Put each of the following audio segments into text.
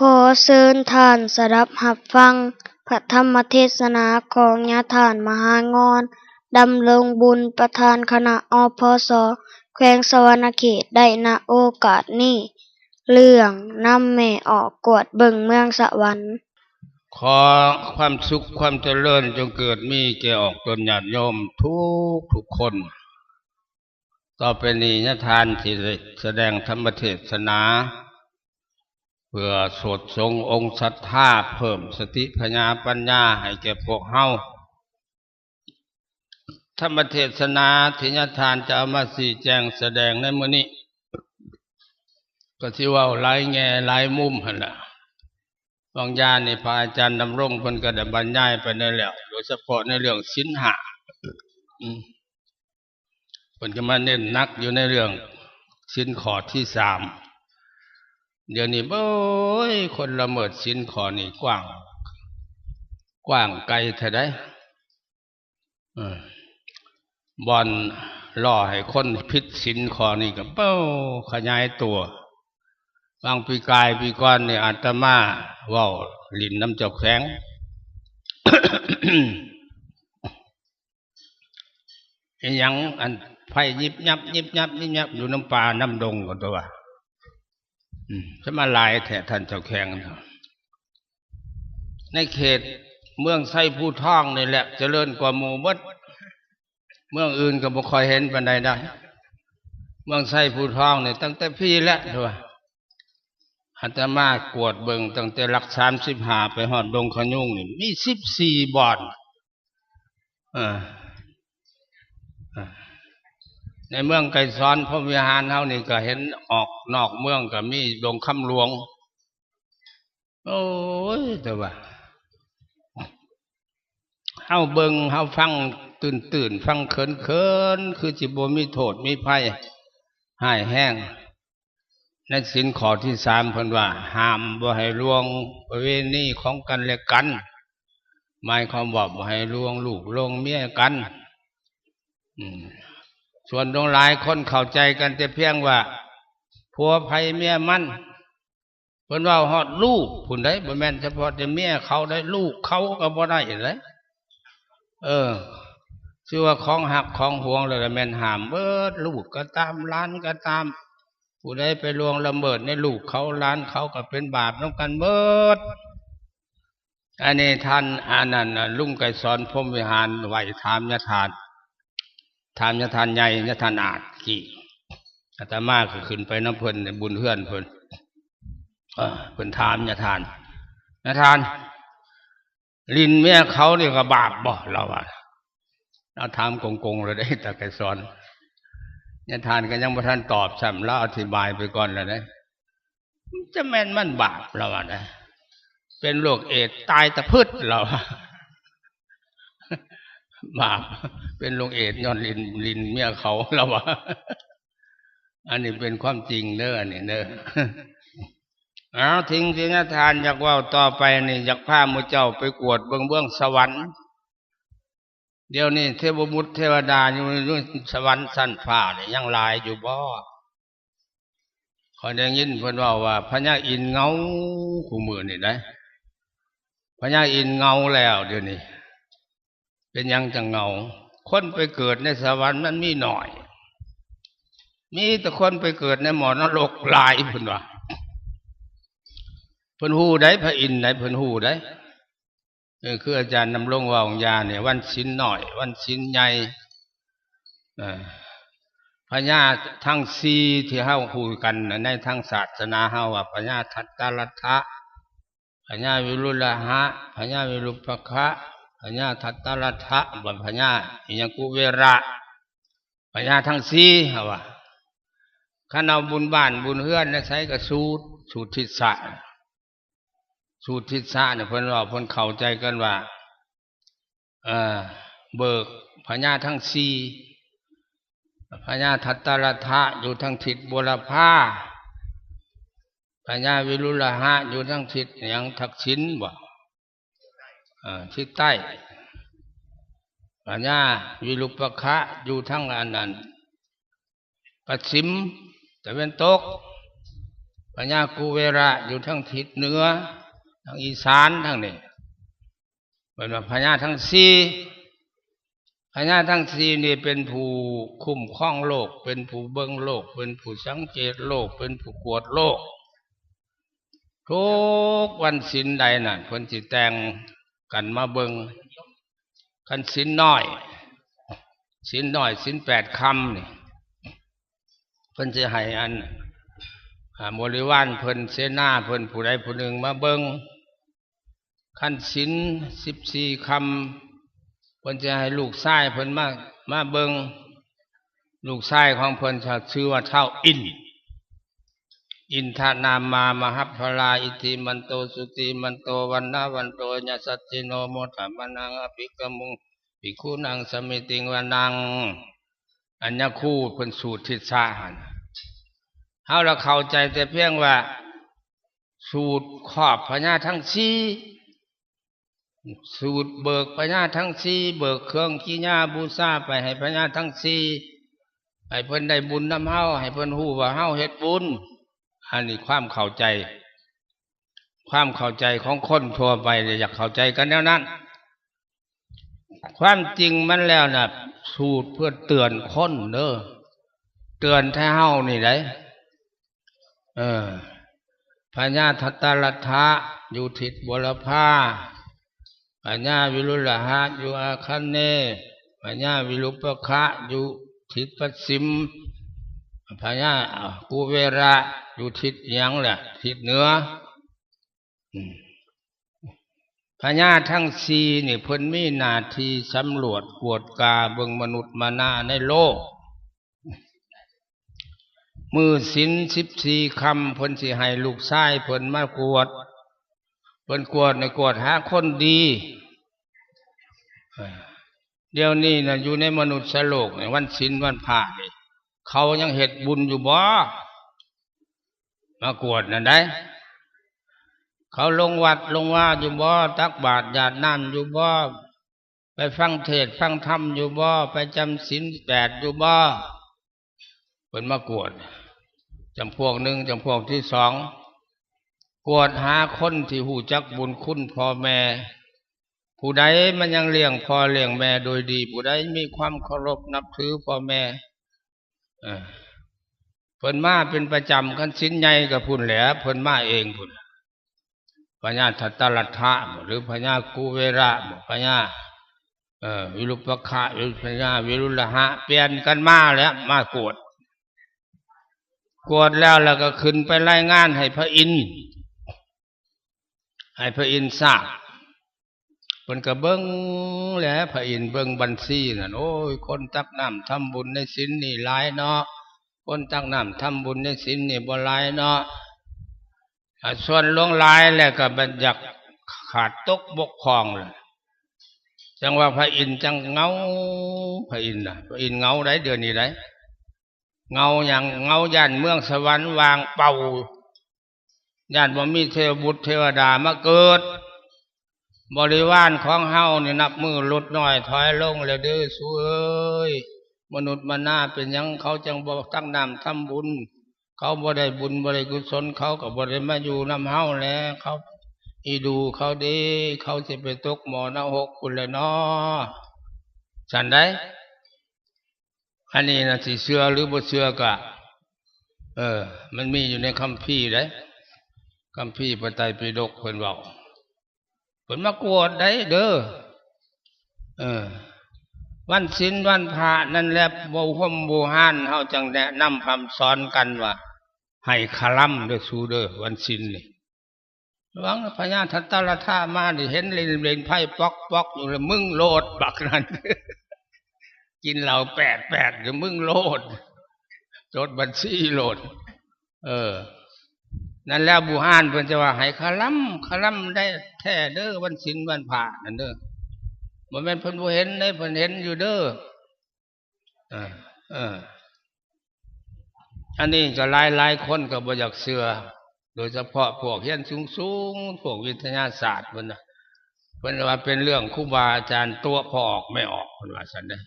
ขอเชิญท่านสดับรับฟังพระธรรมเทศนาของญาท่านมหางอนดำรงบุญประธานคณะอพส.แขวงสะวรรณเขตได้ณโอกาสนี้เรื่องนำแม่ออกกวดเบิ่งเมืองสวรรค์ขอความสุขความเจริญจงเกิดมีแก่ออกตนญาติโยมทุกคนต่อไปนี้ญาทานที่แสดงธรรมเทศนาเพื่อสวดทรงองค์ศรัทธาเพิ่มสติปัญญาให้แก่พวกเฮาธรรมเทศนาที่ญาทานจะเอามาชี้แจงแสดงในมื้อนี้ก็ที่ว่าหลายแง่หลายมุมหั่นล่ะบางอย่างนี่พระอาจารย์ดำรงเพิ่นก็ได้บรรยายไปได้แล้วโดยเฉพาะในเรื่องศีลห้าเพิ่นก็มาเน้นหนักอยู่ในเรื่องศีลข้อที่3เดี๋ยวนี้โอ้ยคนละเมิดศีลข้อนี้กว้างไกลเท่าใดบ่อนล่อให้คนผิดศีลข้อนี้ก็เป้าขยายตัวบางปีกายปีก่อนนี่อาตมาเว้าลิ้นน้ำเจ้าแข็ง อีหยังอันไฟยิบยับอยู่น้ำป่าน้ำดงก็ตัวจะมาลายแถท่านเจ้าแข็งในเขตเมืองไส้ผู้ท่องนี่แหละเจริญกว่าหมู่บ้านเมืองอื่นก็บ่ค่อยเห็นปานใดได้เมืองไส้ผู้ท่องนี่ตั้งแต่พี่แล้วตัวอาตมากวดเบิ่งตั้งแต่หลัก35ไปฮอดดงขยุงนี่มี14บ่อนในเมืองไกรสอนพรหมวิหารเฮานี่ก็เห็นออกนอกเมืองก็มีดงคำหลวงโอ้ยแต่ว่าเฮาเบิ่งเฮาฟังตื่นฟังเขินคือสิบ่มีโทษมีภัยหายแห้งในศีลข้อที่3เพิ่นว่าห้ามบ่ให้ล่วงประเวณีของกันและกันหมายความว่าบ่ให้ล่วงลูกล่วงเมียกันส่วนตรงหลายคนเข้าใจกันแต่เพียงว่าผัวไผเมียมันเพิ่นว่าฮอดลูกผู้ใดบ่แม่นเฉพาะแต่เมียเขาได้ลูกเขาก็บ่ได้เลยชื่อว่าของหักของหวงแล้วแม่นห้ามเบิดลูกก็ตามหลานก็ตามผู้ใดไปล่วงละเมิดในลูกเขาหลานเขาก็เป็นบาปนำกันเบิดอันนี้ท่านอานันต์ลุงไกรสอนพรหมวิหารไหวถามญาทานใหญ่ญาทานอาจกี่อาตมาก็ขึ้นไปน้ำเพิ่นในบุญเฮือนเพิ่นถามญาทานลินเมียเขานี่ก็บาปบ่เราว่าเราถามกงๆเลยได้แต่ไกรสอนญาทานก็ยังบ่ทันตอบซ้ำแล้วอธิบายไปก่อนแล้วนะจะแม่นมันบาปเราว่านะเป็นโรคเอดส์ตายตะพึดเราบาปเป็นโรคเอดส์ย้อนลินเมียเขาเราว่าอันนี้เป็นความจริงเด้อนี่เด้อเอาทิ้งญาทานอยากว่าต่อไปนี่อยากพาหมู่เจ้าไปกวดเบื้องสวรรค์เดี๋ยวนี้เทพบุตรเทวดาอยู่ในสวรรค์ชั้นฟ้าเนี่ยยังหลายอยู่บ่ขอได้ยินเพิ่นว่าพญาอินทร์เงาคู่มือนี่ได้พญาอินทร์เงาแล้วเดี๋ยวนี้เป็นยังจังเงาคนไปเกิดในสวรรค์มันมีหน่อยมีแต่คนไปเกิดในหมอนรกหลายเพิ่นว่าเพิ่นฮู้ได้พระอินทร์ได้เพิ่นฮู้ได้คืออาจารย์นำลงว่าองค์ญาเนี่ยวันศีลน้อยวันศีลใหญ่พญาทั้ง4ที่เฮาฮู้กันในทางศาสนาเฮาว่าพญาทัตตรัตถะพญาวิรุฬหะพญาวิรูปคะพญาทัตตรัตถะบ่พญาอิหยังกุเวระพญาทั้ง4เฮาว่าคันเอาบุญบ้านบุญเฮือนและใช้ก็สูตรทิศะเนี่ยเพิ่นว่าเพิ่นเข้าใจกันว่าเบิกพญาทั้ง4พญาทัตตรัตถะอยู่ทางทิศบุรพาพญาวิรุฬหะอยู่ทางทิศหยังทักษิณบ่ทิศใต้พญาวิรูปคะอยู่ทางอันนั้นปชิมตะวันตกพ พญากูเวระอยู่ทั้งทิศเหนือทางอีสานทั้งนี้เป็นว่าพญาทั้งสี่พญาทั้งสี่นี่เป็นผู้คุ้มครองโลกเป็นผู้เบิ่งโลกเป็นผู้สังเกตโลกเป็นผู้กวดโลกทุกวันศีลใดน่ะเพิ่นสิแต่งกันมาเบิ่งกันศีลน้อยศีล8 คำนี่เพิ่นจะให้อันบริวารเพิ่นเสนาเพิ่นผู้ใดผู้หนึ่งมาเบิ่งคันศีล14 คำเพิ่นจะให้ลูกชายเพิ่นมาเบิ่งลูกชายของเพิ่นชื่อว่าเฒ่าอินทนามามหัพพลาอิติมันโตสุติมันโตวันนาวันโตญาสัจจิโนโมทัมมนังอภิกมุงภิกขุนังสมิติงวนังอัญญคูเพิ่นสูตรทิศาหันเฮาละเข้าใจแต่เพียงว่าสูตรครอบพญาทั้งสี่สูตรเบิกพญาทั้งสี่เบิกเครื่องกิญาบูชาไปให้พญาทั้งสี่ให้เพิ่นได้บุญนำเฮาให้เพิ่นฮู้ว่าเฮาเฮ็ดบุญอันนี้ความเข้าใจของคนทั่วไปอยากเข้าใจกันแนวนั้นความจริงมันแล้วน่ะสูตรเพื่อเตือนคนเด้อเตือนให้เฮานี่ได้พญาทัตตรัฐะอยู่ทิศบุรพาพญาวิรุฬหะอยู่อาคันเนพญาวิรุปคะอยู่ทิศปัสสิมพญากูเวระอยู่ทิศยังแหละทิศเหนือพญาทั้งสี่นี่เพิ่นมีหน้าที่สำรวจกวดกาเบิ่งมนุษย์มานาในโลกมือศีล14 คำเพิ่นสิให้ลูกชายเพิ่นมากวดเพิ่นกวดในกวดหาคนดีเดี๋ยวนี้น่ะอยู่ในมนุษย์โลกในวันศีลวันพระนี่เขายังเฮ็ดบุญอยู่บ่มากวดนั่นได้เขาลงวัดลงว่าอยู่บ่ตักบาตรญาติน้ำอยู่บ่ไปฟังเทศน์ฟังธรรมอยู่บ่ไปจำศีล8อยู่บ่เพิ่นมากวดจำพวกหนึ่งจำพวกที่สองกวดหาคนที่หูจักบุญคุณพ่อแม่ผู้ใดมันยังเลี้ยงพ่อเลี้ยงแม่โดยดีผู้ใดมีความเคารพนับถือพ่อแม่เพิ่นมาเป็นประจำคันศีลใหญ่กับพุ่นแหละเพิ่นมาเองพุ่นพญาทัตตรัฐะหรือพญากูเวระพญาวิรุปคะหรือพญาวิรุฬหะเปลี่ยนกันมาแล้วมากวดแล้วก็ขึ้นไปรายงานให้พระอินทร์ทราบเพิ่นก็เบิ่งแหละพระอินทร์เบิ่งบัญชีนั่นโอ้ยคนตักน้ำทำบุญในศีลนี่หลายเนาะคนตักน้ำทำบุญในศีลนี่บ่หลายเนาะส่วนลงหลายแล้วก็บัญญัติขาดตกบกพร่องเลยจังว่าพระอินทร์จังเงาพระอินทร์เงาได้เดือนนี้ได้เงาอย่างเงาย่านเมืองสวรรค์วางเป่าย่านบ่มีเทวบุตรเทวดามาเกิดบริวารของเฮานี่นับมือลดน้อยถอยลงแล้วเด้อสู้เอ้ยมนุษย์มานาเป็นหยังเขาจังบ่ตั้งน้ำทำบุญเขาบ่ได้บุญบ่ได้กุศลเขาก็บ่ได้มาอยู่นำเฮาแล้วเขาอีดูเขาดีเขาสิไปตกหมอนรกพุ่นแหละเนาะฉันได้อันนี้น่ะสิเชื่อหรือบ่เชื่อก็มันมีอยู่ในคัมภีร์ได้คัมภีร์พระไตรปิฎกเพิ่นเว้าเพิ่นมากวดได้เด้อวันศีลวันพระนั่นแหละบ่ห่มบ่ห่านเฮาจังแนะนำคำสอนกันว่าให้คลัมเด้อสู้เด้อวันศีลนี่ระวังพญาทัตตรัฐะมานี่เห็นเล่นไพ่ป๊อกๆอยู่แล้วมึงโลดบักนั่นกินเหล้า8อยู่มึงโลดจดบัญชีโลดนั่นแล้วบูฮานเพิ่นจะว่าให้คลัมได้แท้เด้อวันศีลวันพระนั่นเด้อบ่แม่นเพิ่นบ่เห็นได้เพิ่นเห็นอยู่เด้ออันนี้ก็หลายคนก็บ่อยากเชื่อโดยเฉพาะพวกเรียนสูงพวกวิทยาศาสตร์เพิ่นน่ะเพิ่นว่าเป็นเรื่องครูบาอาจารย์ตัวพอออกไม่ออกเพิ่นว่าซั่นเด้อ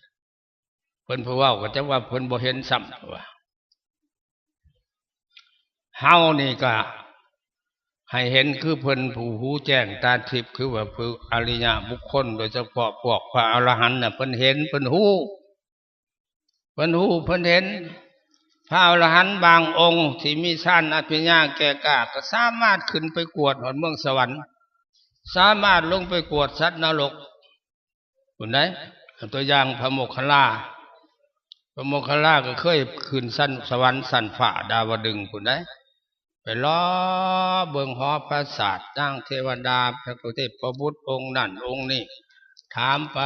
เพิ่นผู้เว้าก็จะว่าเพิ่นบ่เห็นซ้ำว่า เฮานี่ก็ให้เห็นคือเพิ่นผู้หูแจ้งตาทิพย์คือว่าผู้อริยบุคคลโดยเฉพาะพวกพระอรหันต์น่ะเพิ่นเห็นเพิ่นหูเพิ่นหูเพิ่นเห็นพระอรหันต์บางองค์ที่มีฌานอภิญญาแก่กล้าก็สามารถขึ้นไปกวดหอดเมืองสวรรค์สามารถลงไปกวดสัตว์นรกคนไหนตัวอย่างพระโมคคัลลาพระโมคคัลลาก็เคยขึ้นสั้นสวรรค์สั้นฝ่าดาวดึงส์คนไหนไปล้อเบิ่งหอพระศาสตร์นั่งเทวดาพระเทพประบุตรองค์นั่นองค์นี้ถามไป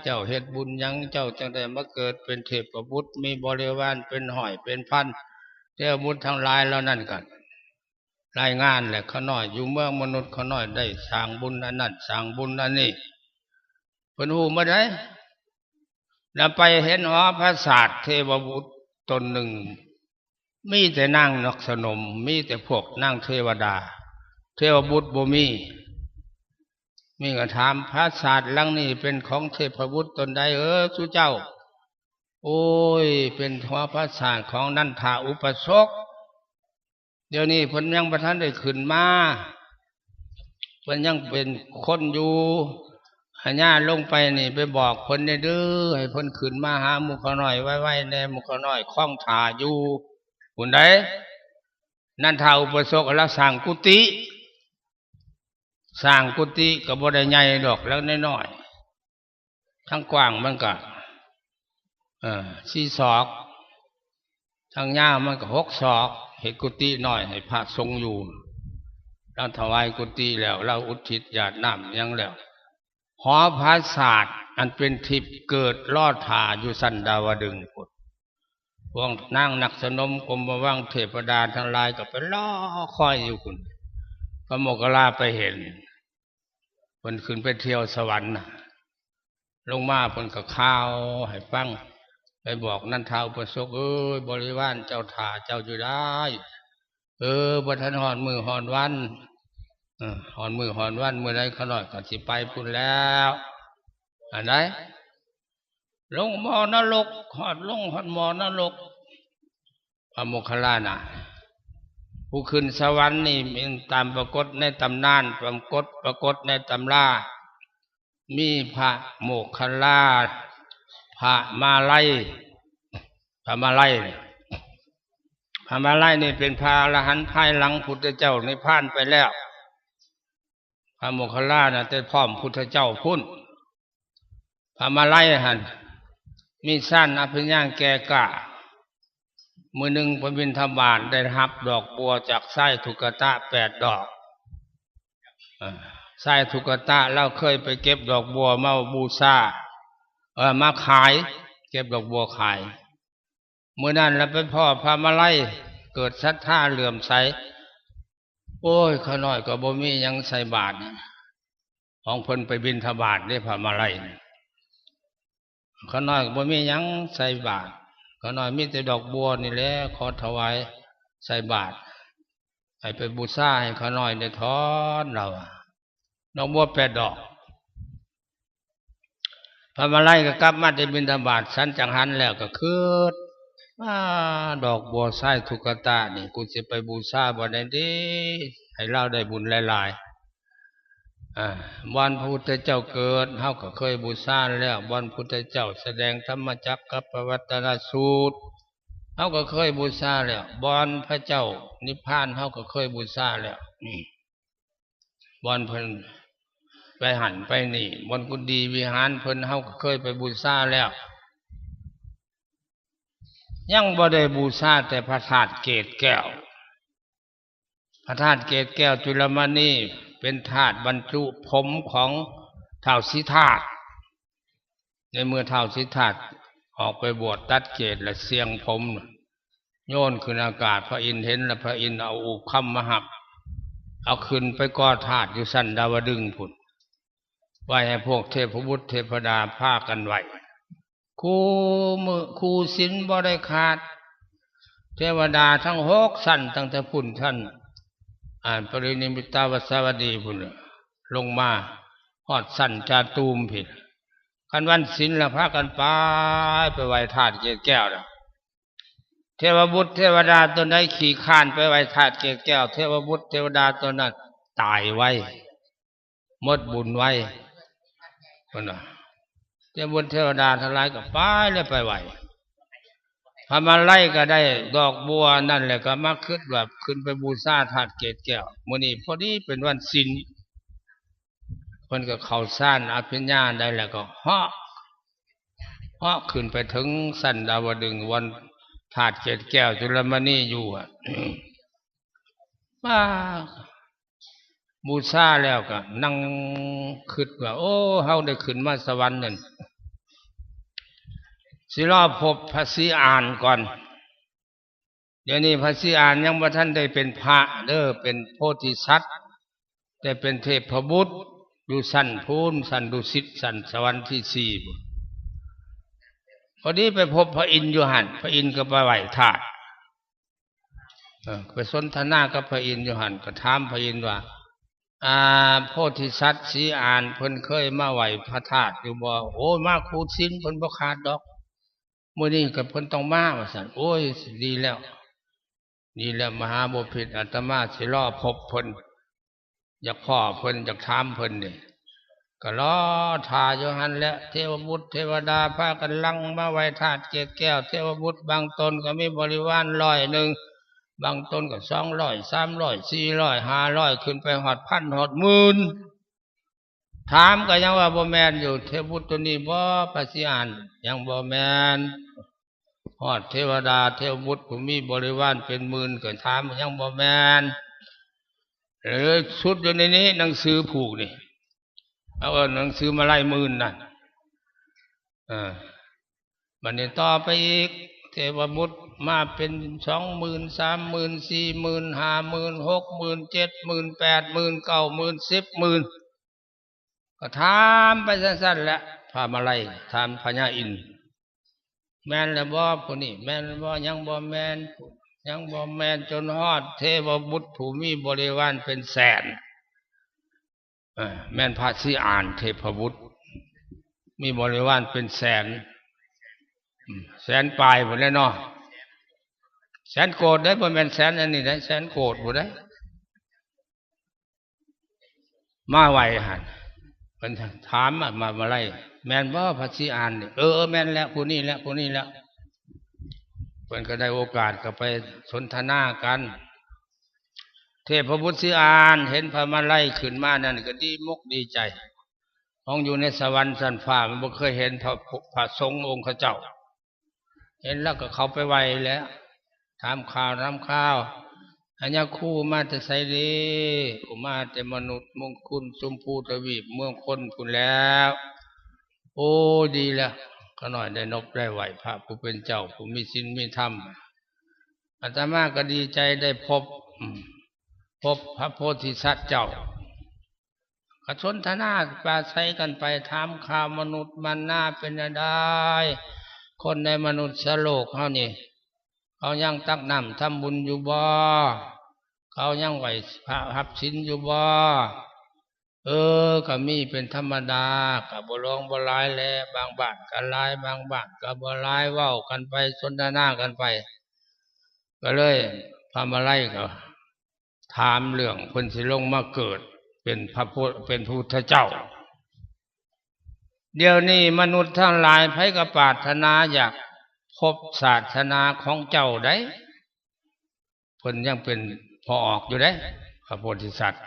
เจ้าเฮ็ดบุญยังเจ้าจังได้มาเกิดเป็นเทพประบุตรมีบริวารเป็นห้อยเป็นพันเทพบุตรทั้งหลายแล้วนั่นกันรายงานแหละเขาน้อยอยู่เมืองมนุษย์เขาน้อยได้สร้างบุญอันนั้นสร้างบุญอันนี้เพิ่นฮู้บ่ได้แล้วไปเห็นหอพระศาสตร์เทพบุตรตนหนึ่งมีแต่นางนกสนมมีแต่พวกนางเทวดาเทวบุตรบ่มีก็ถามพระศาสตร์หลังนี้เป็นของเทพบุตรตนใดสุเจ้าโอ้ยเป็นหอพระศาสตร์ของนันทาอุปสกเดี๋ยวนี้เพิ่นยังบ่ทันได้ขึ้นมาเพิ่นยังเป็นคนอยู่อัญญาลงไปนี่ไปบอกเพิ่นได้เด้อให้เพิ่นขึ้นมาหาหมู่เขาน้อยไว้ๆแน่หมู่เขาน้อยคล้องท่าอยู่ผู้ใดนันทาอุปสกแล้วสร้างกุฏิก็บ่ได้ใหญ่ดอกแล้วน้อยๆทั้งกว้างมันก็4 ศอกทั้งยาวมันก็6 ศอกเฮ็ดกุฏิน้อยให้พระทรงอยู่เราถวายกุฏิแล้วเราอุทิศญาติน้ำยังแล้วหอพระศาสตร์อันเป็นทิพย์เกิดลอดท่าอยู่สันดาวดึงส์พุ่นพวกนางนักสนมกรมวังเทพดาทั้งหลายก็ไปรอคอยอยู่พุ่นพระโมคคัลลาไปเห็นเพิ่นขึ้นไปเที่ยวสวรรค์ลงมาเพิ่นก็ข่าวให้ฟังไปบอกนันทาอุปสกบริวารเจ้าท่าเจ้าอยู่ได้บ่ทันฮอดมื้อฮอดวันฮอดมื้อฮอดวันมื้อใดเขาน้อยก็สิไปพุ่นแล้วอันใดลงหม้อนรกฮอดหม้อนรกพระโมคคัลลาน่ะผู้ขึ้นสวรรค์นี่เป็นตามปรากฏในตำนานปรากฏในตำรามีพระโมคคัลลาพระมาลัยนี่เป็นพระอรหันต์ภายหลังพุทธเจ้านิพพานไปแล้วพระโมคคัลลาน่ะแต่พร้อมพุทธเจ้าพุ่นพระมาลัยหั่นมีฌานอภิญญาแก่กล้ามื้อหนึ่งไปบิณฑบาตได้รับดอกบัวจากไส้ทุกตะ8 ดอกไส้ทุกตะเราเคยไปเก็บดอกบัวมาบูชามาขายเก็บดอกบัวขายเมื่อนั้นเราไปพ่อพระมาลัยเกิดศรัทธาเหลื่อมใสโอ้ยข้าน้อยก็บ่มีหยังใส่บาตรของเพิ่นไปบิณฑบาตได้พระมาลัยข้าน้อยก็บ่มีหยังใส่บาตรข้าน้อยมีแต่ดอกบัวนี่แหละขอถวายใส่บาตรให้ไปบูชาให้ข้าน้อยได้ถอนเราดอกบัว8 ดอกพระมาลัยก็กลับมาได้บิณฑบาตฉันจังหันแล้วก็คิดดอกบัวไส้ทุกตะนี่กูสิไปบูชาบ่ได้เด้ให้เราได้บุญหลายๆวันพระพุทธเจ้าเกิดเฮาก็เคยบูชาแล้ววันพุทธเจ้าแสดงธรรมจักรกับปวัตตนสูตรเฮาก็เคยบูชาแล้ววันพระเจ้านิพพานเฮาก็เคยบูชาแล้วนี่วันเพิ่นไปหันไปนี่บนกุฏิวิหารเพิ่นเฮาก็เคยไปบูชาแล้วยังบ่ได้บูชาแต่พระธาตุเกศแก้วพระธาตุเกศแก้วจุลมณีเป็นธาตุบรรจุผมของท้าวสิทธัตถ์ในเมื่อท้าวสิทธัตถ์ออกไปบวชตัดเกศและเสียงผมโยนขึ้นอากาศพระอินทร์เห็นและพระอินทร์เอาอุคัมมาหับเอาขึ้นไปก่อธาตุอยู่สันดาวดึงส์พุ่นไว้ให้พวกเทพบุตรเทพดาพากันไว้คู่ศีลบ่ได้ขาดเทวดาทั้ง6 ชั้นตั้งแต่พุ่นท่านปรินิมิตาวสวัสดีพุ่นลงมาฮอดชั้นจาตูมผิดคันวันศีลละพากันไปไหว้ธาตุเกศแก้วแล้วเท วบุตรเทวดาตัวไหนขี่ข้านไปไว้ธาตุเกศแก้วเทวบุตรเทวดาตัวนั้นตายไว้หมดบุญไว้คนน่ะเทวบุตรเทวดาทั้งหลายก็ไปเลยไปไหวพามาไล่ก็ได้ดอกบัวนั่นแหละก็มาขึ้นแบบขึ้นไปบูชาธาตุเกศแก้วมื้อนี้พอดีเป็นวันศีลเพิ่นก็เข้าซ่านอภิญญาได้แล้วก็เหาะขึ้นไปถึงสันดาวดึงส์วันธาตุเกศแก้วจุลมณีอยู่มาบูชาแล้วก็นั่งคิดว่าโอ้เฮาได้ขึ้นมาสวรรค์นั่นสิรอพบพระศรีอานก่อนเดี๋ยวนี้พระศรีอานยังบ่ทันได้เป็นพระเด้อเป็นโพธิสัตว์แต่เป็นเทพบุตรอยู่ชั้นพูนชั้นดุสิตชั้นสวรรค์ที่4พอดีไปพบพระอินทร์อยู่หั่นพระอินทร์ก็ไปไหว้ธาตุไปสนทนากับพระอินทร์อยู่หั่นก็ถามพระอินทร์ว่าโพธิสัตว์ศรีอานเพิ่นเคยมาไหว้พระธาตุอยู่บ่โอ้ยมาคูศีลเพิ่นบ่ขาดดอกมื้อนี้ก็เพิ่นต้องมาว่าซั่นโอ้ยดีแล้วมหาบพิตรอาตมาสิรอพบเพิ่นอยากพ่อเพิ่นอยากถามเพิ่นนี่ก็รอท่าอยู่หั่นแหละเทวบุตรเทวดาพากันลังมาไหว้ธาตุเกศแก้วเทวบุตรบางตนก็มีบริวาร100บางตนก็200 300 400 500ขึ้นไปฮอดพันฮอดหมื่นถามก็ยังว่าบ่แม่นอยู่เทวบุตรตัวนี้บ่พระศรีอานยังบ่แม่นฮอดเทวดาเทวบุตรผู้มีบริวารเป็นหมื่นก็ถามยังบ่แม่นชุดอยู่ในนี้หนังสือผูกนี่เอาหนังสือมาไล่หมื่นนั่นบัดนี้ต่อไปอีกเทวบุตรมาเป็น20,000 30,000 40,000 50,000 60,000 70,000 80,000 90,000 10,000ก็ถามไปสั้นๆแหละพามาไล่ถามพญาอินทร์แม่นแล้วบ่ผู้นี้แม่นบ่ยังบ่แม่นจนฮอดเทวบุตรผู้มีบริวารเป็นแสนแม่นพระศรีอานเทพบุตรมีบริวารเป็นแสนปลายพุ่นแหละเนาะแสนโกฏได้บ่แม่นแสนอันนี้ได้แสนโกฏบ่ได้มาไว้หั่นเพิ่นถามมาไล่แม่นบ่พระศรีอานนี่แม่นแล้วผู้นี้แล้วเพิ่นก็ได้โอกาสก็ไปสนทนากันเทพบุตรศรีอานเห็นพระมาลัยขึ้นมานั่นก็ดีมกดีใจของอยู่ในสวรรค์ชั้นฟ้ามันบ่เคยเห็นพระสงฆ์องค์เจ้าเห็นแล้วก็เข้าไปไหว้แล้วถามข่าวอัญญคู่มาแต่ไสเด้มาแต่มนุษย์มงคลชมพูทวีปเมืองคนพุ่นแล้วโอ้ดีแล้วก็หน่อยได้นบได้ไหวพระผู้เป็นเจ้าผู้มีศีลมีธรรมอาตมาก็ดีใจได้พบพระโพธิสัตว์เจ้ากสนทนาปราศัยกันไปถามข่าวมนุษย์มันน่าเป็นอะไรคนในมนุษย์โลกเขานี่เขายังตักน้ำทำบุญอยู่บ่เขายังไหวพระหับศีลอยู่บ่ก็มีเป็นธรรมดาก็บ่ร้องบ่หลายแลบางบ้านก็หลายบางบ้านก็บ่หลายเว้ากันไปสนทนากันไปก็เลยพระมาลัยก็ถามเรื่องเพิ่นสิลงมาเกิดเป็นพระพุทธเจ้าเดี๋ยวนี้มนุษย์ทั้งหลายไผก็ปรารถนาอยากพบศาสนาของเจ้าได้เพิ่นยังเป็นพอออกอยู่ได้พระโพธิสัตว์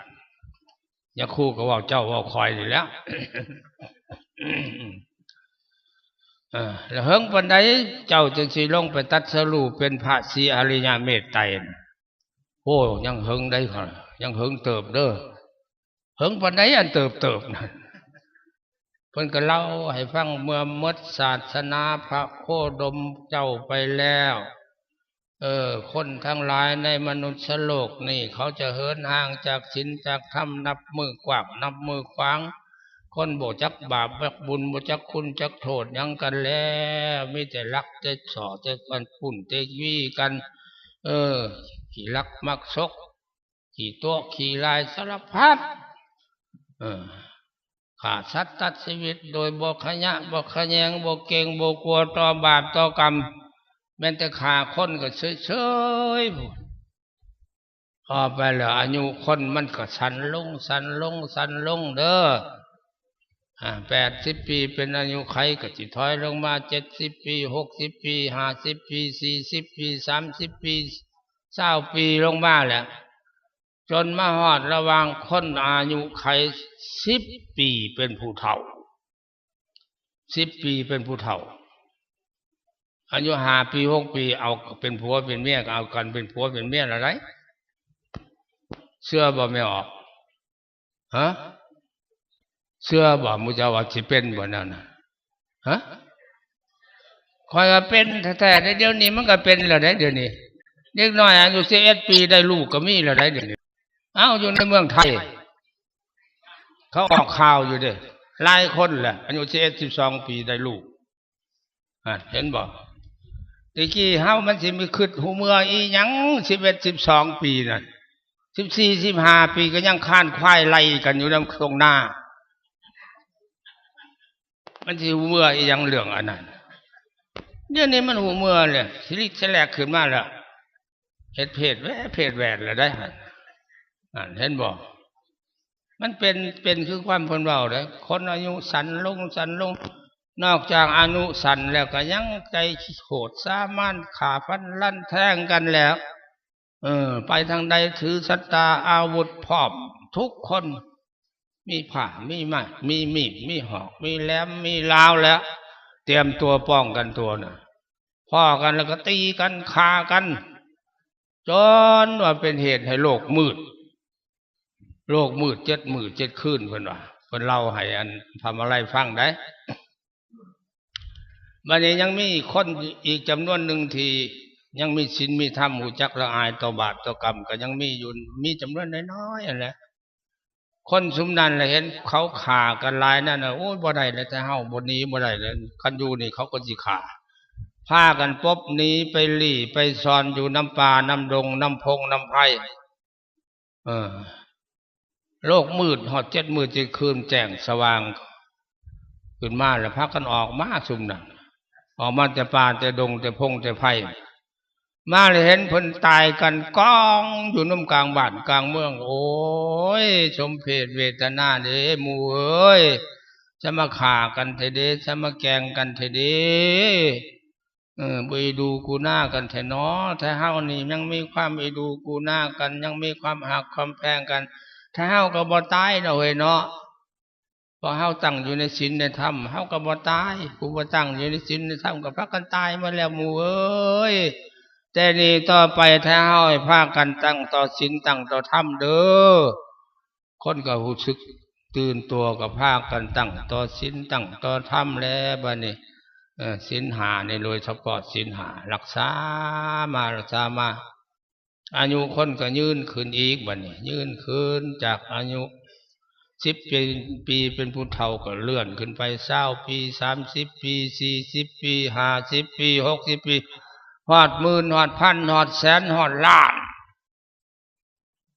อย่าคู่ก็ว่าเจ้าว่าคอยอยู่แล้วแล้วเฮิงปานใดเจ้าจึงสิลงไปตัดสรู้เป็นพระศรีอริยเมตไตรโอ้ยังเฮิงได้ค่ะยังเฮิงเติบเด้อเฮิงปานใดอันเติบนั่นเพิ่นก็เล่าให้ฟังเมื่อหมดศาสนาพระโคดมเจ้าไปแล้วคนทั้งหลายในมนุษย์โลกนี่เขาจะเหินห่างจากศีลจากธรรมนับมือกว้างนับมือขวางคนบ่จักบาปจักบุญบ่จักคุณจักโทษหยังกันแล้วมีแต่รักแต่ส่อแต่กันปุ่นแต่วี่กันขี้รักมักซกขี้ตัวขี้ลายสารพัดฆ่าสัตว์ตัดชีวิตโดยบ่ขยะบ่ขะแยงบ่เก่งบ่กลัวต่อบาปต่อกรรม แม้แต่ขาคนก็เฉยๆพอไปแล้วอายุคนมันก็สั้นลงเด้อ80 ปีเป็นอายุไขก็สิถอยลงมา70 ปี60 ปี50 ปี40 ปี30 ปี20 ปีลงมาแหละจนมาฮอดระหว่างคนอายุไข10 ปีเป็นผู้เฒ่า10 ปีเป็นผู้เฒ่าอายุ5 ปี6 ปีเอาเป็นผัวเป็นเมียก็เอากันเป็นผัวเป็นเมียอะไรเชื่อบ่ไม่ออกฮะเชื่อบ่มุจาว่าสิเป็นบ่นั่นน่ะฮะคอยว่าเป็นแท้ๆเดี๋ยวนี้มันก็เป็นแล้วได้เดี๋ยวนี้เด็กน้อยอายุ11 ปีได้ลูกก็มีแล้วได้เดี๋ยวนี้เอ้าอยู่ในเมืองไทยเขาออกข่าวอยู่เด้หลายคนแหละอายุ11 12 ปีได้ลูกเห็นบ่ตะกี้เฮามันสิมีคิดหูเมื่ออีหยัง11 12 ปีนั่น14 15 ปีก็ยังค้านควายไล่กันอยู่นำตรงหน้ามันสิหูเมื่ออีหยังเรื่องอันนั้นเดี๋ยวนี้มันหูเมื่อเลยสิริแสลกขึ้นมาแล้วเฮ็ดเพศแหวนแล้วได้เห็นบ่มันเป็นคือความเพิ่นเว้าเด้คนอายุสั้นลงนอกจากอายุสั้นแล้วก็ยังใจโหดสามานฆ่าฟันลั่นแทงกันแล้วไปทางใดถือสัตตาอาวุธพร้อมทุกคนมีผ้ามีไม้มีมีดมีหอกมีแหลมมีลาวแล้วเตรียมตัวป้องกันตัวน่ะพ่อกันแล้วก็ตีกันฆ่ากันจนว่าเป็นเหตุให้โลกมืด7 มื้อ 7 คืนเพิ่นว่าเพิ่นเล่าให้อันทำอะไรฟังได้บัดนี้ยังมีคนอีกจำนวนหนึ่งที่ยังมีศีลมีธรรมรู้จักละอายต่อบาปต่อกรรมก็ยังมีอยู่มีจำนวนน้อยๆนั่นแหละคนซุมนั้นแหละเห็นเขาฆ่ากันหลายนั่นน่ะโอ้ยบ่ได้แล้วแต่เฮาบ่หนีบ่ได้แล้วคันอยู่นี่เขาก็สิฆ่าพากันปบหนีไปลี้ไปซ่อนอยู่น้ำป่าน้ำดงน้ำพงน้ำไผ่โลกมืดฮอด7 มื้อ 7 คืนแจ้งสว่างขึ้นมาแล้วพากันออกมาซุมนั้นออกมาแต่ป่าแต่ดงแต่พงแต่ไผ่มาเลยเห็นเพิ่นตายกันกองอยู่น้ำกลางบ้านกลางเมืองโอ้ยสมเพชเวทนาเด้หมู่เอ้ยจะมาฆ่ากันเถเด้จะมาแกล้งกันเถเด้ไปดูกูหน้ากันเถเนาะถ้าเฮานี่ยังมีความไปดูกูหน้ากันยังมีความหักความแพงกันถ้าเฮาก็บ่ตายเนาะเฮ้ยเนาะพอเฮาตั้งอยู่ในศีลในธรรมเฮาก็บ่ตายผู้บ่ตั้งอยู่ในศีลในธรรมก็พากันตายมาแล้วหมู่เอ้ยแต่นี่ต่อไปถ้าเฮาให้พากันตั้งต่อศีลตั้งต่อธรรมเด้อคนก็รู้สึกตื่นตัวก็พากันตั้งต่อศีลตั้งต่อธรรมแล้วบัดนี้ศีล5นี่โดยเฉพาะศีล5รักษามาอายุคนก็ยืนขึ้นอีกบัดนี้ยืนขึ้นจากอายุ10 ปีเป็นผู้เฒ่าก็เลื่อนขึ้นไป20 ปี30 ปี40 ปี50 ปี60 ปีฮอดหมื่นฮอดพันฮอดแสนฮอดล้าน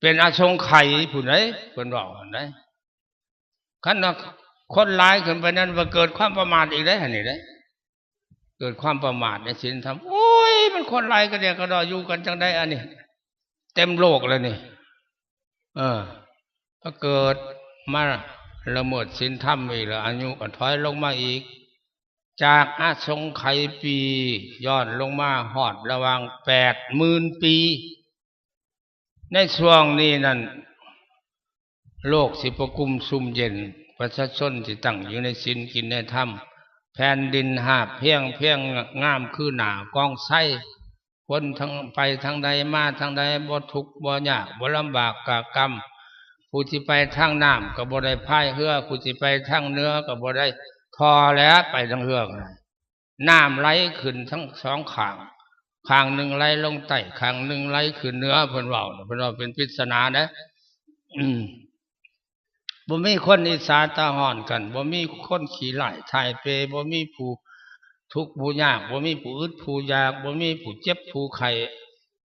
เป็นอสงไขยผู้ใดเพิ่นว่าอันใดคันว่าคนหลายขึ้นไปนั้นว่าเกิดความประมาทอีกได้หั่นนี่เด้เกิดความประมาทในศีลธรรมโอ้ยมันคนหลายก็เดียวก็ดออยู่กันจังได๋อันนี้เต็มโลกแล้วนี่ถ้าเกิดมาละเมิดศีลธรรมอีกแล้วอายุก็ถอยลงมาอีกจากอสงไขยปีย้อนลงมาฮอดระหว่าง 80,000 ปีในช่วงนี้นั่นโลกสิประกุมซุ่มเย็นประชาชนที่ตั้งอยู่ในศีลกินในธรรมแผ่นดินหาบเพียงงามคือหน้ากองไส้คนทั้งไปทางใดมาทางใดบ่ทุกข์บ่ยากบ่ลำบากกะกรรมผู้ที่ไปทางน้ำก็บ่ได้พายเรือผู้ที่ไปทางเนื้อก็บ่ได้ทอแล้วไปทางเรือน้ำไหลขึ้นทั้งสองข้างหนึ่งไหลลงใต้ข้างหนึ่งไหลขึ้นเหนือเพิ่นเว้าเป็นปริศนานะบ่มีคนอิจฉาตาฮ้อนกันบ่มีคนขี้ร้ายถ่ายเปบ่มีผู้ทุกข์ผู้ยากบ่มีผู้อึดผู้อยากบ่มีผู้เจ็บผู้ไข้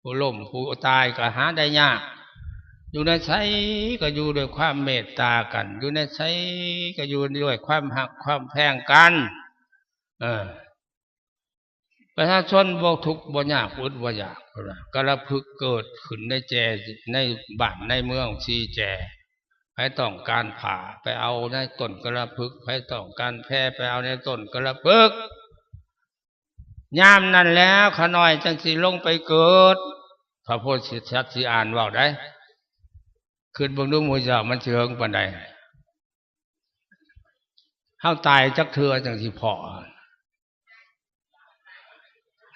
ผู้ล้มผู้ตายก็หาได้ยากอยู่ในไสก็อยู่ด้วยความเมตตากันอยู่ในไสก็อยู่ด้วยความหักความแพงกัน ประชาชนบ่ทุกข์บ่ยากอดบ่อยากกระพึกเกิดขึ้นในแจในบ้านในเมืองซีแจใครต้องการผ่าไปเอาในต้นกระพึกใครต้องการแพร่ไปเอาในต้นกระพึกยามนั้นแล้วขน้อยจังสิลงไปเกิดพระโพธิสัตว์สิอ่านเว้าได้ขึ้นเบิ่งดูหมู่เจ้ามันสิเฮิงปานใดเฮาตายจักเทื่อจังสิพอ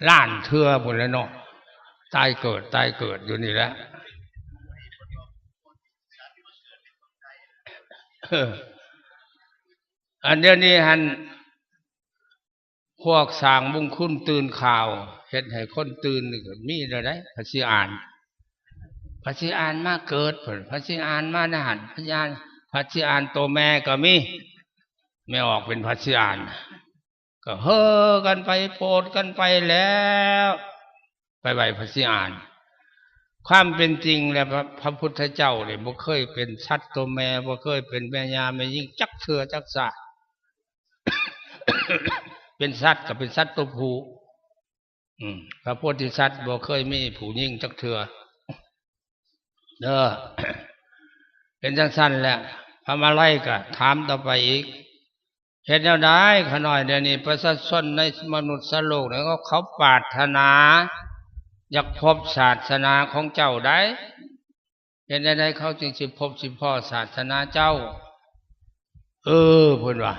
ล้านเทื่อพุ่นแหล้วเนาะตายเกิดอยู่นี่แหละอันเดี๋ยวนี้หันพวกสร้างบุญคุณตื่นข่าวเฮ็ดให้คนตื่นนี่ก็มีแล้วได้พระสิอ่านมาเกิดเพิ่นพระสิอ่านมานะหั่นพระสิอ่านตัวแม่ก็มีไม่ออกเป็นพระสิอ่านก็เฮ้อกันไปโปรดกันไปแล้วไปไหวพระสิอ่านความเป็นจริงแล้วพระพุทธเจ้าเนี่ยบ่เคยเป็นสัตว์ตัวแม่บ่เคยเป็นแม่ยาแม่ยิ่งจักเทื่อจักษะ เป็นสัตว์ก็เป็นสัตว์ตัวผู้พระโพธิสัตว์บ่เคยมีผู้ยิ่งจักเทื่อเด้อ เป็นจังซั่นแหละพระมาลัยก็ถามต่อไปอีกเฮ็ดแนวใดขน้อยเดี๋ยวนี้ประชาชนในมนุษย์โลกเนี่ยเขาปรารถนาอยากพบศาสนาของเจ้าได้เฮ็ดได้เขาจึงสิพบสิพ่อศาสนาเจ้าเพิ่นว่า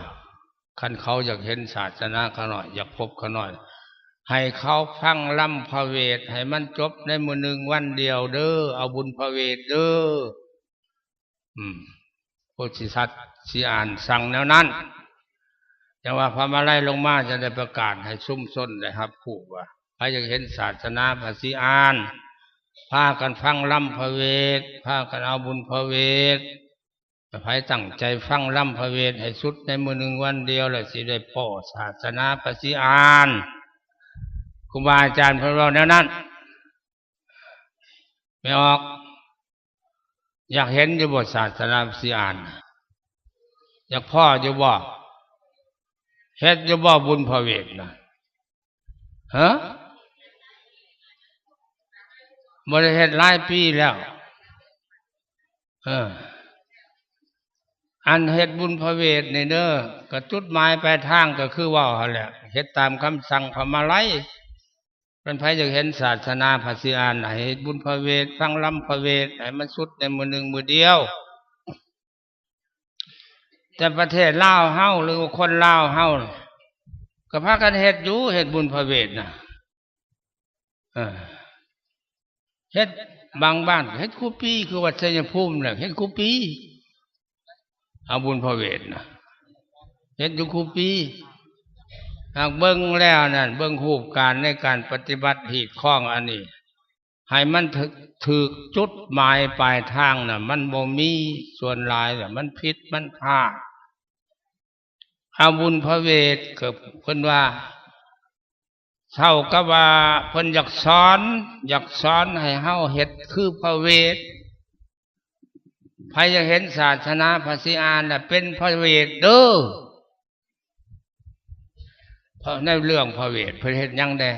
คันเขาอยากเห็นศาสนาขน้อยอยากพบขน้อยให้เขาฟังล่ำพระเวทให้มันจบในมื้อหนึ่งวันเดียวเด้อเอาบุญพระเวทเด้อโพธิสัตว์สิอ่านสั่งแนวนั้นจังว่าพระมาลัยลงมาจะได้ประกาศให้ซุ่มซ้นได้ครับพูดว่าใครอยากเห็นศาสนาพระสิอ่านพากันฟังล่ำพระเวทพากันเอาบุญพระเวทใครตั้งใจฟังล่ำพระเวทให้สุดในมื้อหนึ่งวันเดียวแล้วสิได้พ้อศาสนาพระสิอ่านครูบาอาจารย์เพิ่นเว้าแนวนั้นไม่ออกอยากเห็นอยู่บ่ศาสนาพระสิอ่านอยากพ่ออยู่บ่เฮ็ดอยู่บ่บุญพระเวทนะฮะบ่ได้เฮ็ดหลายปีแล้วอันเฮ็ดบุญพระเวทนี่เด้อก็จุดหมายปลายทางก็คือว่าหั่นแหละเฮ็ดตามคำสั่งพระมาลัยเพิ่นไผอยากเห็นศาสนาพระสิอ่านให้เฮ็ดบุญพระเวทฟังลำพระเวทให้มันสุดในมื้อหนึ่งมื้อเดียวแต่ประเทศลาวเฮาหรือคนลาวเฮาก็พากันเฮ็ดอยู่เฮ็ดบุญพระเวทน่ะเฮ็ดบางบ้านเฮ็ดคู่ปีคือวัดชัยภูมิน่ะเฮ็ดคู่ปีเอาบุญพระเวทน่ะเฮ็ดอยู่คู่ปีหากเบิ่งแล้วนั่นเบิ่งรูปการในการปฏิบัติหีดข้องอันนี้ให้มันถูกจุดหมายปลายทางน่ะมันบ่มีส่วนหลายน่ะมันผิดมันพลาดเอาบุญพระเวทก็เพิ่นว่าเท่ากับว่าเพิ่นอยากสอนให้เฮาเฮ็ดคือพระเวทใครอยากเห็นศาสนาพระสิอ่านน่ะเป็นพระเวทเด้อเพราะในเรื่องพระเวทเพิ่นเฮ็ดหยังได้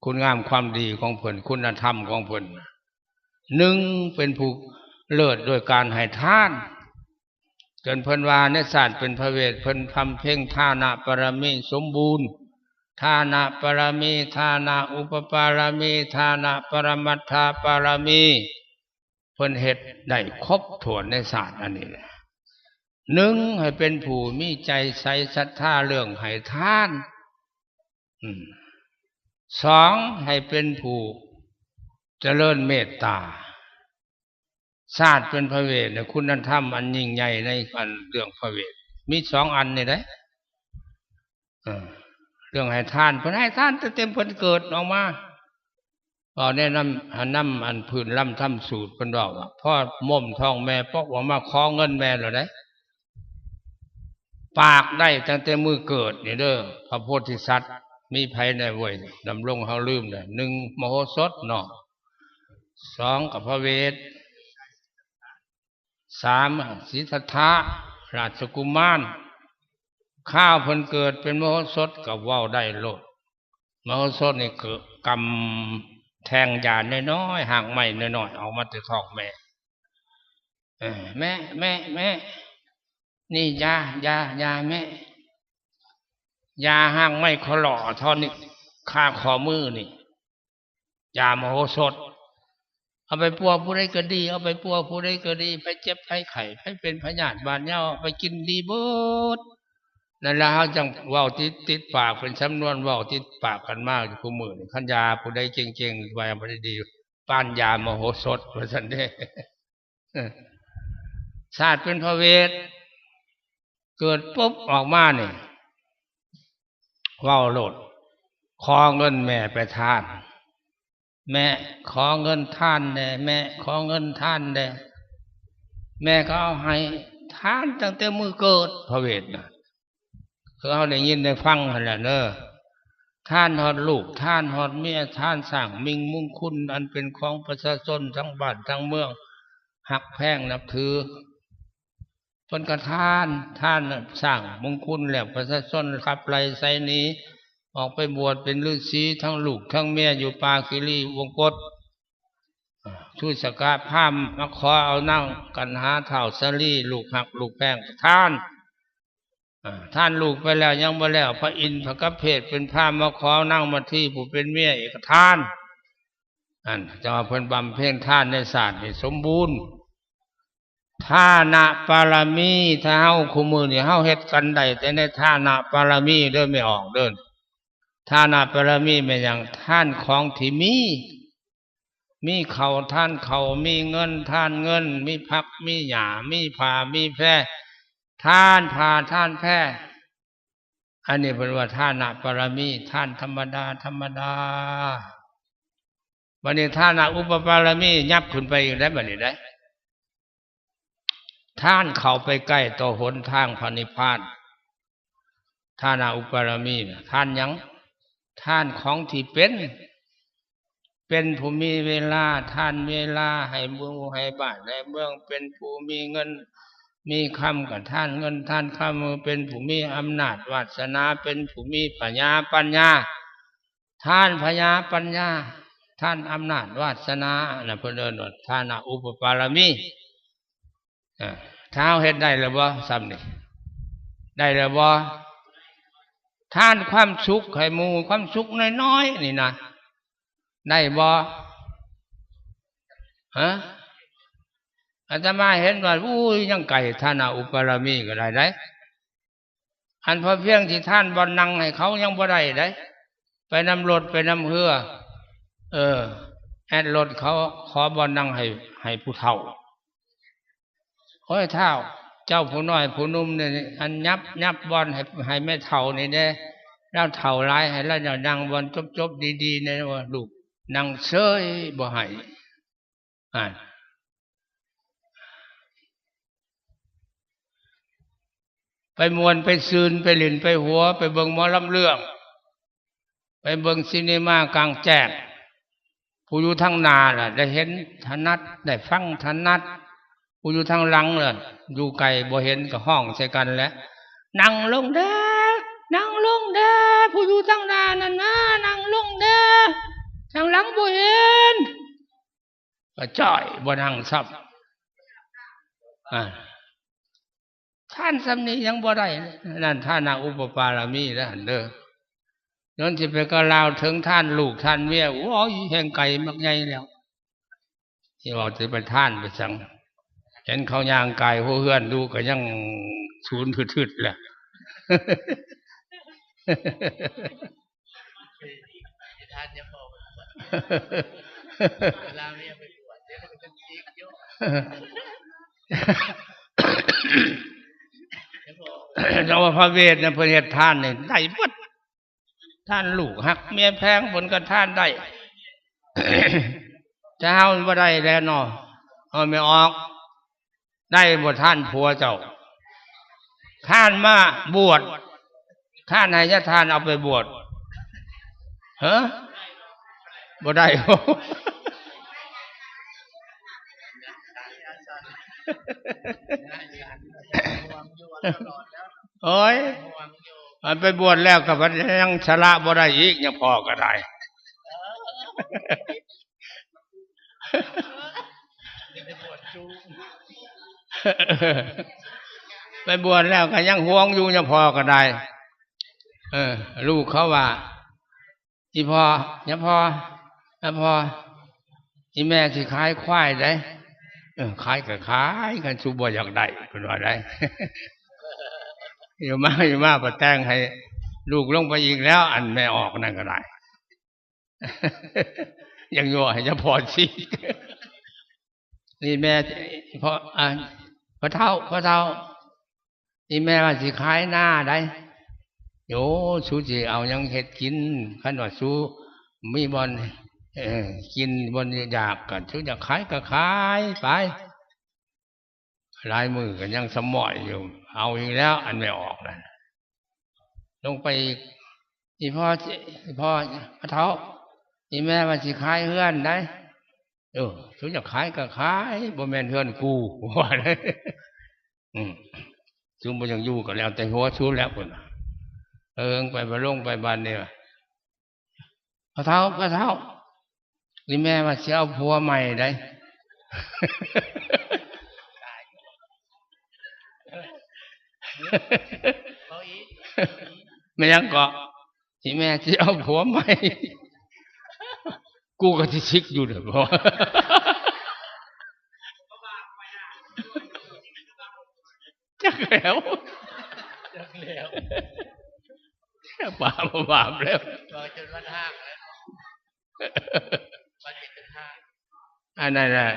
คุณงามความดีของเพิ่นคุณธรรมของเพิ่นหนึ่งเป็นผู้เลิศโดยการให้ทานจนเพิ่นว่าในศาสตร์เป็นพระเวทเพิ่นทำเพ่งทานะปรมีสมบูรณ์ทานะปรมีทานะอุปปารมีทานะปรมัตถปารมีเพิ่นเฮ็ดได้ครบถ้วนในศาสตร์อันนี้หนึ่งให้เป็นผู้มีใจใสศรัทธาเรื่องให้ทานสองให้เป็นผู้เจริญเมตตาศาสตร์เป็นพระเวทเนี่ยคุณธรรมอันยิ่งใหญ่ในอันเรื่องพระเวทมีสองอันนี่ได้เรื่องให้ทานเพิ่นให้ทานเต็มเพิ่นเกิดออกมาก็แนะนำอันพื้นล่ำทำสูตรเพิ่นบอกว่าพ่อม่มท้องแม่ปอกออกมาขอเงินแม่แล้วได้ปากได้ตั้งแต่มือเกิดนี่เด้อพระโพธิสัตว์มีไผในเว้ยดำรงเฮาลืมได้หนึ่งมโหสถเนาะสองกับพระเวทสามสิทธัตถะราชกุมารข้าวเพิ่นเกิดเป็นมโหสถก็เว้าได้โลด มโหสถนี่คือกำแทงยาน้อยๆห่างไม้น้อยๆออกมาจากท้องแม่แม่นี่ยาแม่ยาห่างไม้ขอหล่อท่อนนี่ข้าขอมือนี่ยามโหสถเอาไปปัวผู้ใดก็ดีเอาไปปัวผู้ใดก็ดีไปเจ็บไปไข้ไปเป็นพยาธิบาดเหย้าไปกินดีเบิดนั่นล่ะเฮาจังเว้าติดปากเป็นสำนวนเว้าติดปากกันมากอยู่คู่มื้อนี่คันยาผู้ใดเก่งๆไว้บ่ได้ดีปานยามโหสถว่าซั่นเด้ชาติเป็นพระเวทเกิดปุ๊บออกมานี่เว้าโลดขอเงินแม่ไปทานแม่ขอเงินท่านแน่แม่ขอเงินท่านแน่แม่ก็เอาให้ท่านตั้งแต่มือเกิดพระเวทน่ะคือเอาได้ยินได้ฟังหั่นแหละเด้อท่านฮอดลูกท่านฮอดเมียท่านสร้างมิ่งมงคลอันเป็นของประชาชนทั้งบ้านทั้งเมืองหักแพงนับถือเพิ่นก็ท่านสร้างมงคลแล้วประชาชนขับไล่ไสหนีออกไปบวชเป็นฤาษีทั้งลูกทั้งเมียอยู่ป่าคิรีวงกฏชูสกาพามมาขอเอานั่งกันหาเท่าสลีลูกหักลูกแพงท่านลูกไปแล้วยังบ่แล้วพระอินทร์พระกัปเพศเป็นพามมาขอนั่งมาที่ผู้เป็นเมียเอกท่านจะมาเพิ่นบำเพ็ญท่านในศาสตร์นี่สมบูรณ์ท่านะปารมีถ้าเฮาคู่มือนี่เฮาเฮ็ดกันได้แต่ในท่านะปารมีเด้อไม่ออกเด้อท่านะปารมีแม่นหยังท่านของที่มีเขาท่านเขามีเงินท่านเงินมีผักมีหญ้ามีผ้ามีแพรท่านผ้าท่านแพรอันนี้เป็นว่าท่านะปารมีท่านธรรมดาวันนี้ท่านะอุปปารมียับขึ้นไปอีกได้บัดนี้ได้ท่านเข้าไปใกล้ต่อหนทางพระนิพพานท่านะอุปปารมีท่านหยังท่านของที่เป็นผู้มีเวลาท่านเวลาให้หมู่ให้บ้านให้เมืองเป็นผู้มีเงินมีคำกับท่านเงินท่านคำเป็นผู้มีอำนาจวาสนาเป็นผู้มีปัญญาท่านพญาปัญญาท่านอำนาจวาสนาน่ะเพิ่นเอิ้นว่าท่านะอุปปารมีถ้าเฮ็ดได้แล้วบ่ซ้ำนี่ได้แล้วบ่ท่านความสุขให้หมู่ความสุขน้อยๆนี่นะได้บ่อาตมาเห็นว่าอุ้ยยังไก่ท่านะอุปปารมีก็ได้อันพอเพียงที่ท่านบ่นั่งให้เขายังบ่ได้ไปนำรถไปนำเรือแอดรถเขาขอบ่นั่งให้ผู้เฒ่าโอ้ยเฒ่าเจ้าผู้น้อยผู้หนุ่มนี่อันยับบ่ให้แม่เฒ่านี่เด้แล้วเฒ่าหลายให้แล้วนั่งบ่จบดีๆนี่ว่าลูกนั่งเฉยบ่ให้ไปมวนไปซืนไปเล่นไปหัวไปเบิ่งหมอลำเรื่องไปเบิ่งซีนีมากลางแจ้งผู้อยู่ทางหน้าล่ะได้เห็นถนัดได้ฟังถนัดผู้อยู่ทางหลังล่ะอยู่ไกลบ่เห็นก็ห้องใส่กันแหละนั่งลงเด้อผู้อยู่ทางหน้านั่นนะนั่งลงเด้อทางหลังบ่เห็นก็จ้อยบ่นั่งซับท่านสำนี้ยังบ่ได้นั่นท่านะอุปปารมีแล้วเด้อย้อนสิไปก็ลาวถึงท่านลูกท่านเมียโอ้ยแห่งไก่มักใหญ่แล้วที่ว่าสิไปท่านไปสั่งเห็นเขาย่างไก่หัวเฮือนดูก็ยังศูนย์ทึดๆแหละท่านจะบอกเวลาเมียไปบวชเดี๋ยวมันจะจีกเยอะเราว่าพระเวทเนี่ยเพื่อเฮ็ดท่านเนี่ยได้หมดท่านลูกหักเมียแพงผลก็ท่านได้จะเฮาบ่ได้แล้วเนาะเอาไม่ออกได้บ่ท่านผัวเจ้าท่านมาบวชท่านให้ญาติท่านเอาไปบวชบ่ได้โอ้ย มันไปบวชแล้วกับมันยังชละบ่ได้อีกยังพอก็ได้ไปบวชแล้วก็ยังห่วงอยู่ยังพอก็ได้ลูกเขาว่าอีพ่อยังพอยังพออีแม่สิขายควายได้ขายก็ขายกันชูบ่อยากได้เป็นว่าได้อยู่มาประแต่งให้ลูกลงไปอีกแล้วอันแม่ออกนั่นก็ได้ยังโย่ให้จะพอสินี่แม่พอเท่านี่แม่ว่าสิขายหน้าได้โยสู้สิเอายังเฮ็ดกินขันว่าสู้มีบอลกินบนอยากกันสู้อยากขายก็ขายไปลายมือกันยังสมอยอยู่เอาอีกแล้วอันไม่ออกนั่นลงไปอีพ่อเท่าอีแม่ว่าสิขายเฮือนได้สู้อยากขายก็ขายบ่แม่นเฮือนกูว่าได้สู้บ่ยังอยู่ก็แล้วแต่หัวสู้แล้วพุ่นไปบ่ลงไปบ้านนี่พระเท่านี่แม่ว่าสิเอาผัวใหม่ได้ไม่ยังเกาะที่แม่สิเอาผัวใหม่กูก็สิชิกอยู่เด้อบ่จักแล้วบาปแล้วจนวันห้างแล้ววันเป็นห้างอันนั้นน่ะ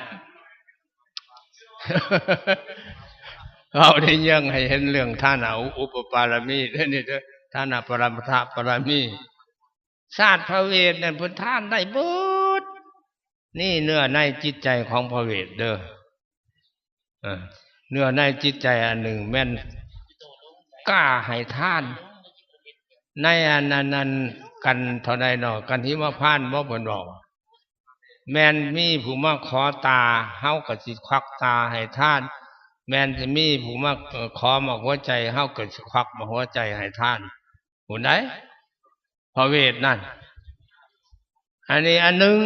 เราได้ยังให้เห็นเรื่องท่านาอุปปารมีนี่เด้อท่านาปรมัตถปรมีชาติพระเวทนั่นพุทธท่านได้เบิดนี่เนื้อในจิตใจของพระเวทเด้อเนื้อในจิตใจอันหนึ่งแม่นกล้าให้ท่านในอันนั้นกันเท่าใดเนาะกันที่มาพานบ่เพิ่นบอกแม่นมีผู้มาขอตาเฮาก็สิควักตาให้ท่านแม่นสิมีผู้มาขอมาหัวใจเฮาก็สิควักมาหัวใจให้ท่านผู้ใดพระเวทนั่นอันนี้อันหนึ่ง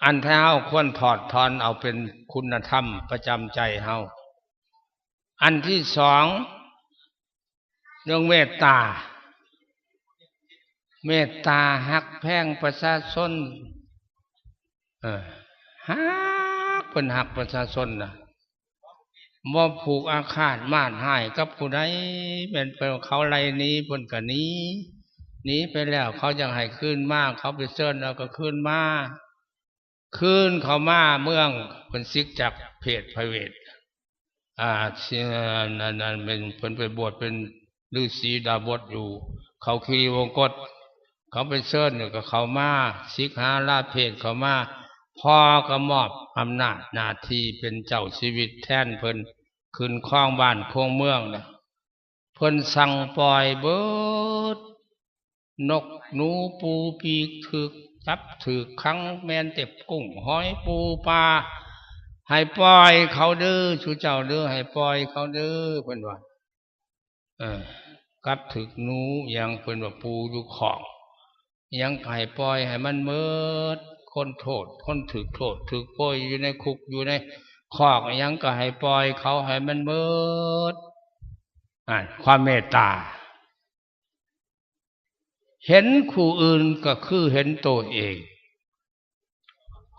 อันที่เฮาควรถอดถอนเอาเป็นคุณธรรมประจำใจเฮาอันที่สองเรื่องเมตตาฮักแพงประชาชนฮักเป็นฮักประชาชนนะบ่ผูกอาฆาตมาดหายกับผู้ใดเป็นเขาไล่นี้เพิ่นก็หนีไปแล้วเขายังให้คืนมาเขาไปเชิญแล้วก็คืนมาเขามาเมืองเพิ่นซิกจากเพศพระเวทนั่นเป็นเพิ่นไปบวชเป็นฤาษีดาบทอยู่เขาคีรีวงกฏเขาไปเชิญก็เขามาสิกหาลาเพศเขามาพ่อก็มอบอำนาจหน้าที่เป็นเจ้าชีวิตแทนเพิ่นขึ้นครองบ้านครองเมืองนะเพิ่นสั่งปล่อยเบิดนกหนูปูปีกถึกจับถึกขังแมนเต็บกุ้งหอยปูปลาให้ปล่อยเขาเด้อชูเจ้าเด้อให้ปล่อยเขาเด้อเพิ่นว่ากับถึกหนูยังเพิ่นว่าปูอยู่ของยังให้ปล่อยให้มันเมิดคนโทษคนถึกโทษถึกปล่อยอยู่ในคุกอยู่ในคอกยังก็ให้ปล่อยเขาให้มันเมิดความเมตตาเห็นผู้อื่นก็คือเห็นตัวเอง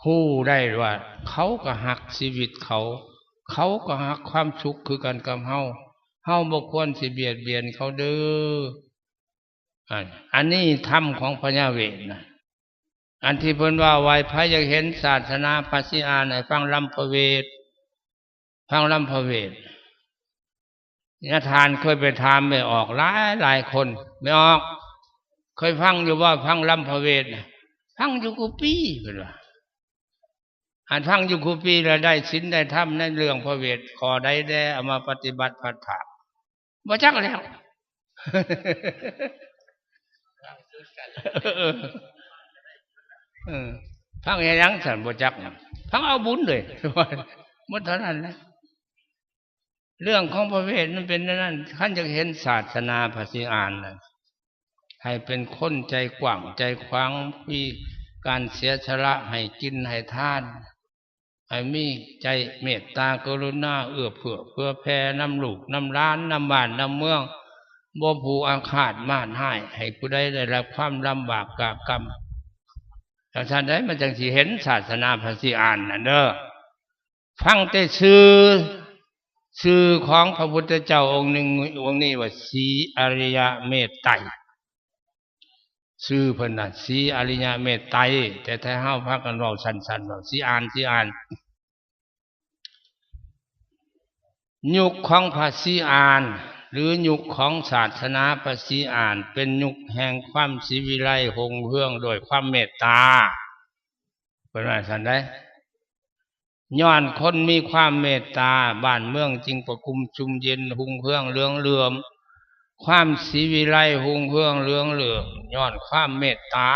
ฮู้ได้ว่าเขาก็หักชีวิตเขาก็หักความสุขคือกันกับเฮาบ่ควรสิเบียดเบียนเขาเด้ออันนี้ธรรมของพญาเวทนะอันที่เพิ่นว่าไว้พระอยากเห็นศาสนาปัสสิอาให้ฟังลำพระเวทญาทานเคยไปถามไม่ออกหลายคนไม่ออกเคยฟังอยู่ว่าฟังลำพระเวทฟังอยู่กุปีเพิ่นว่าฟังอยู่กุปีแล้วได้ศีลได้ธรรมในเรื่องพระเวทขอได้เอามาปฏิบัติพัฒนาบ่จักแล้วฟังยังสั่นบ่จักฟังเอาบุญเลยหมดเท่านั้นแหละ เรื่องของพระเวทมันเป็นนั่นท่านจะเห็นศาสนาภาษีอ่านนะให้เป็นคนใจกว้างใจขวางมีการเสียสละให้กินให้ทานให้มีใจเมตตากรุณาเอื้อเพื่อแผ่นำลูกนำล้านนำบ้านนำเมืองบ่ผูกอาฆาตม่านให้ผู้ใดได้รับความลำบากกากรรมแล้วท่านใดมันจังสิเห็นศาสนาภาษีอ่านน่ะเด้อฟังแต่ชื่อของพระพุทธเจ้าองค์หนึ่งองค์นี้ว่าศรีอริยเมตไตรชื่อเพิ่นน่ะศรีอริยเมตไตรแต่ถ้าเฮาพากันเว้าสั้นๆว่าศรีอ่านยุคของพระศรีอานหรือยุคของศาสนาพระศรีอานเป็นยุคแห่งความศิวิไลหงเฮืองโดยความเมตตาเป็นว่าซั่นได้ย้อนคนมีความเมตตาบ้านเมืองจึงประคุมชุมเย็นหุงเฮืองเรืองเรืองความศิวิไลหุงเฮืองเรืองเรืองย้อนความเมตตา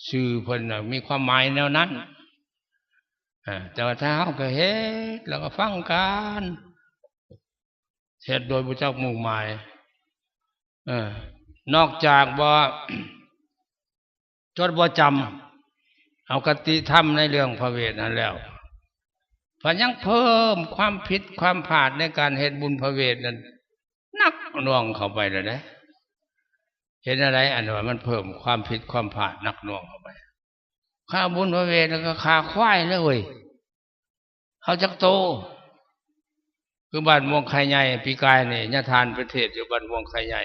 ชื่อเพิ่นน่ะมีความหมายแนวนั้นแต่ว่าถ้าเฮาก็เฮ็ดแล้วก็ฟังกันเฮ็ดโดยบ่จักมุ่งหมายนอกจากบ่จดบ่จำเอาคติธรรมในเรื่องพระเวทนั่นแล้วเพราะยังเพิ่มความผิดความพลาดในการเฮ็ดบุญพระเวทนั้นนักหน่วงเข้าไปแล้วนะเห็นอะไรอันว่ามันเพิ่มความผิดความพลาดนักหน่วงเข้าไปข้าบุญพระเวทแล้วก็ขาควายเลยเว้ยเขาจักโตคือบ้านม่วงไข่ใหญ่ปีกายนี่ญาทานประเทศอยู่บ้านม่วงไข่ใหญ่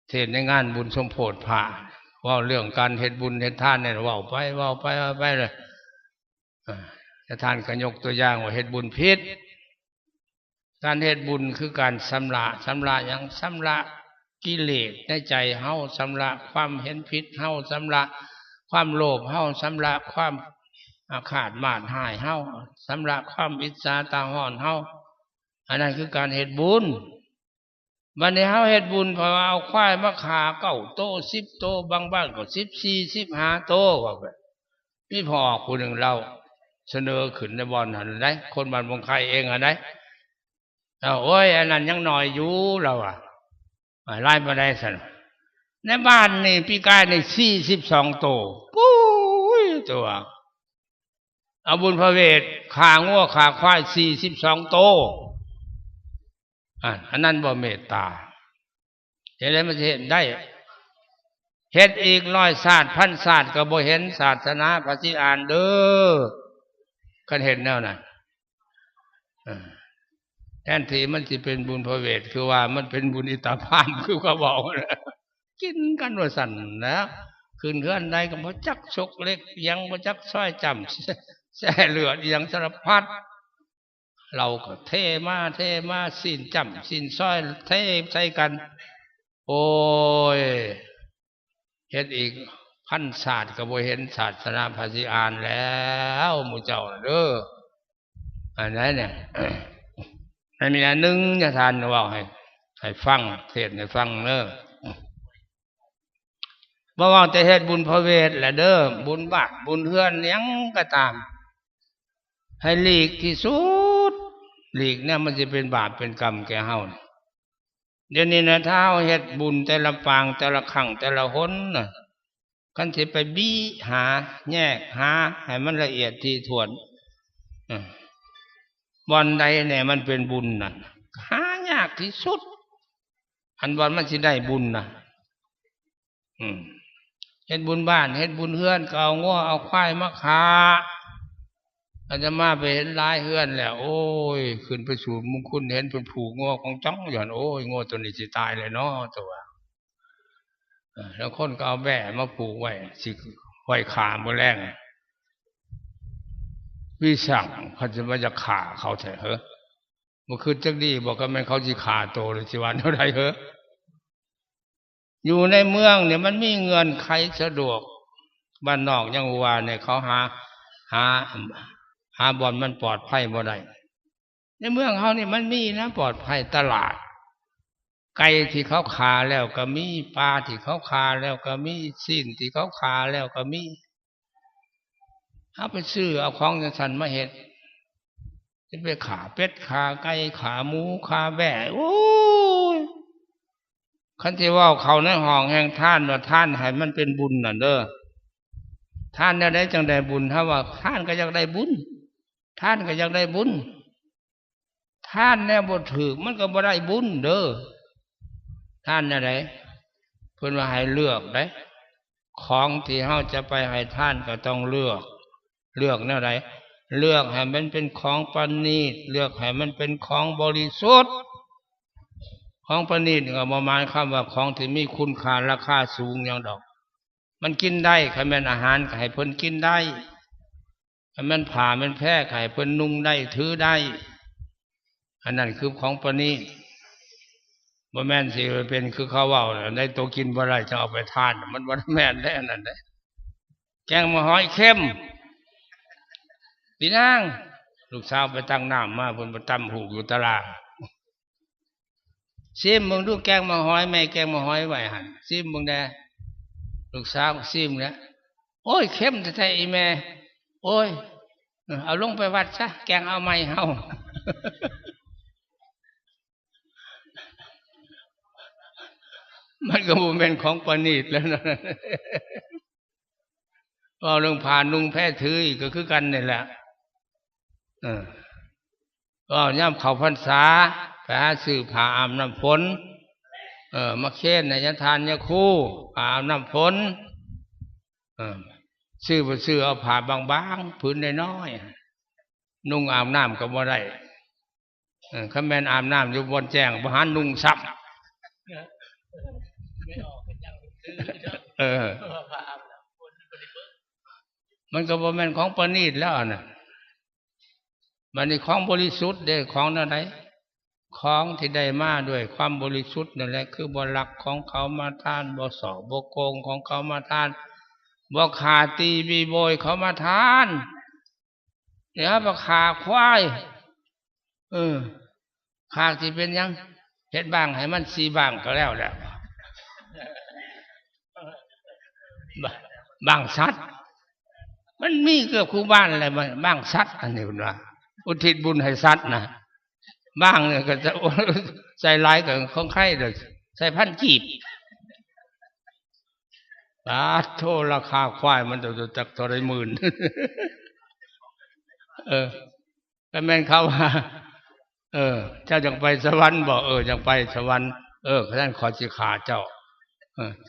เทศในงานบุญสมโภชพระว่าเรื่องการเฮ็ดบุญเฮ็ดทานเนี่ยว่าไปเลยญาทานก็ยกตัวอย่างว่าเฮ็ดบุญผิดการเฮ็ดบุญคือการชำระอย่างชำระกิเลสในใจเฮาชำระความเห็นผิดเฮาชำระความโลภเฮาชำระความอาฆาตมาดหายเฮาชำระความอิจฉาตาห้อนเฮาอันนั้นคือการเฮ็ดบุญบัดนี้เฮาเฮ็ดบุญเพราะเอาควายมาฆ่า9 โต10 โตบางบ้านก็14 15 โตว่าแบบมีพ่อผู้หนึ่งเราเสนอขึ้นในบ่อนหั่นได้คนบ้านบงไคเองอันได้โอ้ยอันนั้นยังน้อยอยู่เราไล่บ่ได้ซั่นในบ้านนี่ปีกายนี่42 โตปุ้ยตัวเอาบุญพระเวทขางัวขาควาย42 โตอันนั้นบ่เมตตาเห็นแล้วมันเห็นได้เฮ็ดอีก100 ศาสตร์พันศาสตร์ก็บ่เห็นศาสนาพระศรีอานเด้อคันเห็นแนวนั้นแทนที่มันสิเป็นบุญพระเวทคือว่ามันเป็นบุญอิตาภาพคือเขาบอกกินกันว่าสั่นนะขึ้นเฮือนใดก็บ่จักชกเล็กยังบ่จักซอยจำแซ่เลือดอย่างสารพัดเราก็เทมาสิ้นจำสิ้นซอยเทใส่กันโอ้ยเฮ็ดอีกพันศาสตร์ก็บ่เห็นศาสนาพระศรีอานแล้วหมู่เจ้าเด้ออันนั้นเนี่ยอันนี้อันนึงจะทานว่าให้ฟังเทศน์ให้ฟังเด้อบ่ว่าแต่เฮ็ดบุญพระเวทแหละเด้อบุญบาปบุญเฮือนหยังก็ตามให้หลีกที่สุดหลีกเนี่ยมันจะเป็นบาปเป็นกรรมแก่เฮาเดี๋ยวนี้นะถ้าเฮาเฮ็ดบุญแต่ละปางแต่ละครั้งแต่ละหนน่ะคันสิไปบี้หาแยกหาให้มันละเอียดถี่ถ้วนบ่อนใดเนี่ยมันเป็นบุญน่ะหายากที่สุดอันบ่อนมันสิได้บุญน่ะเฮ็ดบุญบ้านเฮ็ดบุญเฮือนก็เอางัวเอาควายมาฆ่าอาจจะมาไปเห็นหลายเฮือนแล้วโอ้ยขึ้นไปสู่มงคลเห็นเพิ่นผูกงัวของจ้องอย่างโอ้ยงัวตัวนี้สิตายเลยเนาะตัวแล้วคนก็เอาแบะมาผูกไว้สิไว้ขามื้อแลงวิสั่งเขาจะมาจะฆ่าเขาแท้เหรอบ่คือจักดีบอกก็แม่นเขาสิฆ่าโตเลยสิว่าเท่าใดเหรออยู่ในเมืองเนี่ยมันมีเงื่อนไขสะดวกบ้านนอกยังว่าเนี่ยเขาหาบ่อนมันปลอดภัยบ่ได้ในเมืองเฮานี่มันมีนะปลอดภัยตลาดไก่ที่เขาฆ่าแล้วก็มีปลาที่เขาฆ่าแล้วก็มีสิ้นที่เขาฆ่าแล้วก็มีเอาไปซื้อเอาของจังซั่นมาเฮ็ด จะไปขาเป็ดขาไก่ขาหมูขาแบะโอ้ยคันที่ว่าเขาในห้องแห่งท่านว่าท่านให้มันเป็นบุญน่ะเด้อท่านได้จังได้บุญถ้าว่าท่านก็อยากได้บุญท่านก็อยากได้บุญท่านแน่บ่ถือมันก็บ่ได้บุญเด้อท่านอะไรเพิ่นว่าให้เลือกได้ของที่เฮาจะไปให้ท่านก็ต้องเลือกแนวใดเลือกให้มันเป็นของประณีตเลือกให้มันเป็นของบริสุทธิ์ของประณีตก็บ่หมายความว่าของที่มีคุณค่าราคาสูงอย่างดอกมันกินได้คันแม่นอาหารก็ให้เพิ่นกินได้คันแม่นผ้าแม่นแพร่ก็ให้เพิ่นนุ่งได้ถือได้อันนั้นคือของประณีตบ่แม่นสิเป็นคือเขาเว้าได้ตัวกินบ่ได้จะเอาไปทานมันบ่แม่นได้อันนั้นได้แกงมะหอยเค็มพี่นางลูกสาวไปตั้งน้ำมาเพิ่นบ่ตำหูกอยู่ตลาดซิมมึงดูแกงมะหอยแม่แกงมะหอยไว้หั่นซิมมึงแน่ลูกสาวซิมแล้วโอ้ยเค็มแท้ๆอีแม่โอ้ยเอาลงไปวัดซะแกงเอาใหม่เฮามันก็บ่แม่นของประณีตแล้วนะว่าเรื่องผ่านนุ่งแพ้ถืออีกก็คือกันนี่แหละก็ย่ำเข้าพรรษาไปหาซื้อผ้าอาบน้ำฝนมาเค้นในยทานยาคู่ผ้าอาบน้ำฝนซื้อไปซื้อเอาผ้าบางๆพื้นน้อยๆนุ่งอาบน้ำก็บ่ได้คันแม่นอาบน้ำอยู่บนแจ้งบ่หันนุ่งซับมันก็บ่แม่นของประณีตแล้วน่ะมันนี่ของบริสุทธิ์เด้ของนั่นไหนของที่ได้มาด้วยความบริสุทธิ์นั่นแหละคือบ่ลักของเขามาทานบ่สอบบ่โกงของเขามาทานบ่ขาตีบีโบยเขามาทานเดี๋ยวบ่ขาควายขาที่เป็นยังเฮ็ดบ้างให้มันสีบ้างก็แล้วแหละบางสัตว์มันมีเกือบคู่บ้านอะไรบ้างสัตว์อันนี้คุณว่าอุทิศบุญให้สัตว์นะบ้างเนี่ยก็จะใส่ลายกับของใครเลยใส่พันกีบโทษราคาควายมันจะจักตัวได้หมื่นก็แม่นเขาว่าเจ้าจังไปสวรรค์บอกจังไปสวรรค์ท่านขอสิขาเจ้า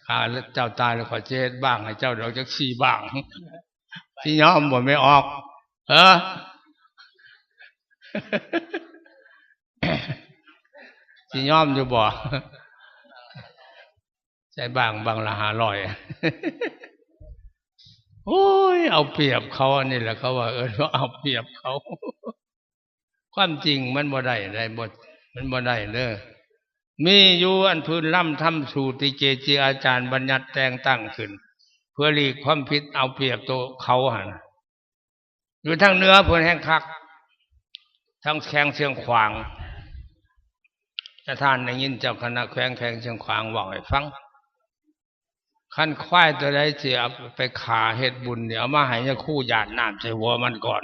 ขาแล้วเจ้าตายแล้วขอเจ็ดบ้างให้เจ้าเดี๋ยวจักสี่บ้างที่ย้อมบ่ไม่ออกที่ย้อมอยู่บ่ใช่บ้างบางละ500โอ้ยเอาเปรียบเขาอันนี้แหละเขาว่าเอาเปรียบเขาความจริงมันบ่ได้บทมันบ่ได้เด้อมีอยู่อันพื้นล่ำทำสูติเกจิอาจารย์บัญญัติแต่งตั้งขึ้นเพื่อหลีกความผิดเอาเปรียบตัวเขาหั่นอยู่ทางเหนือเพิ่นแห่งคักทั้งแข้งเชียงขวางท่านได้ยินเจ้าคณะแขวงเชียงขวางบอกให้ฟังคันควายตัวใดสิเอาไปขาเฮ็ดบุญเนี่ยเอามาให้ยาคู่หยาดน้ำใส่หัวมันก่อน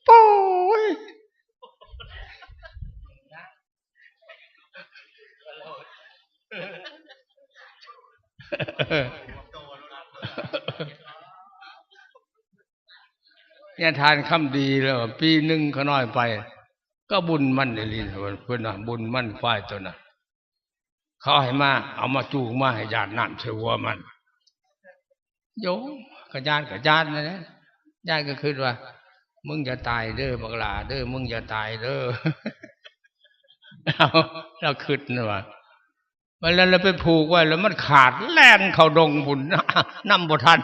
โป้ยเนี่ยทานคำดีแล้วปีหนึ่งเขาน้อยไปก็บุญมันเลยลินเพื่อนบุญมันควายตัวน่ะเขาให้มาเอามาจูงมาให้ญาติน้ำเชื่อว่ามันโยกระญาตินะเนี่ยญาติก็คือว่ามึงจะตายเด้อบักหลาเด้อมึงจะตายเด้อเราคิดนะว่าเวลาเราไปผูกไว้แล้วมันขาดแล่นเข้าดงบุญน้ำบ่ทัน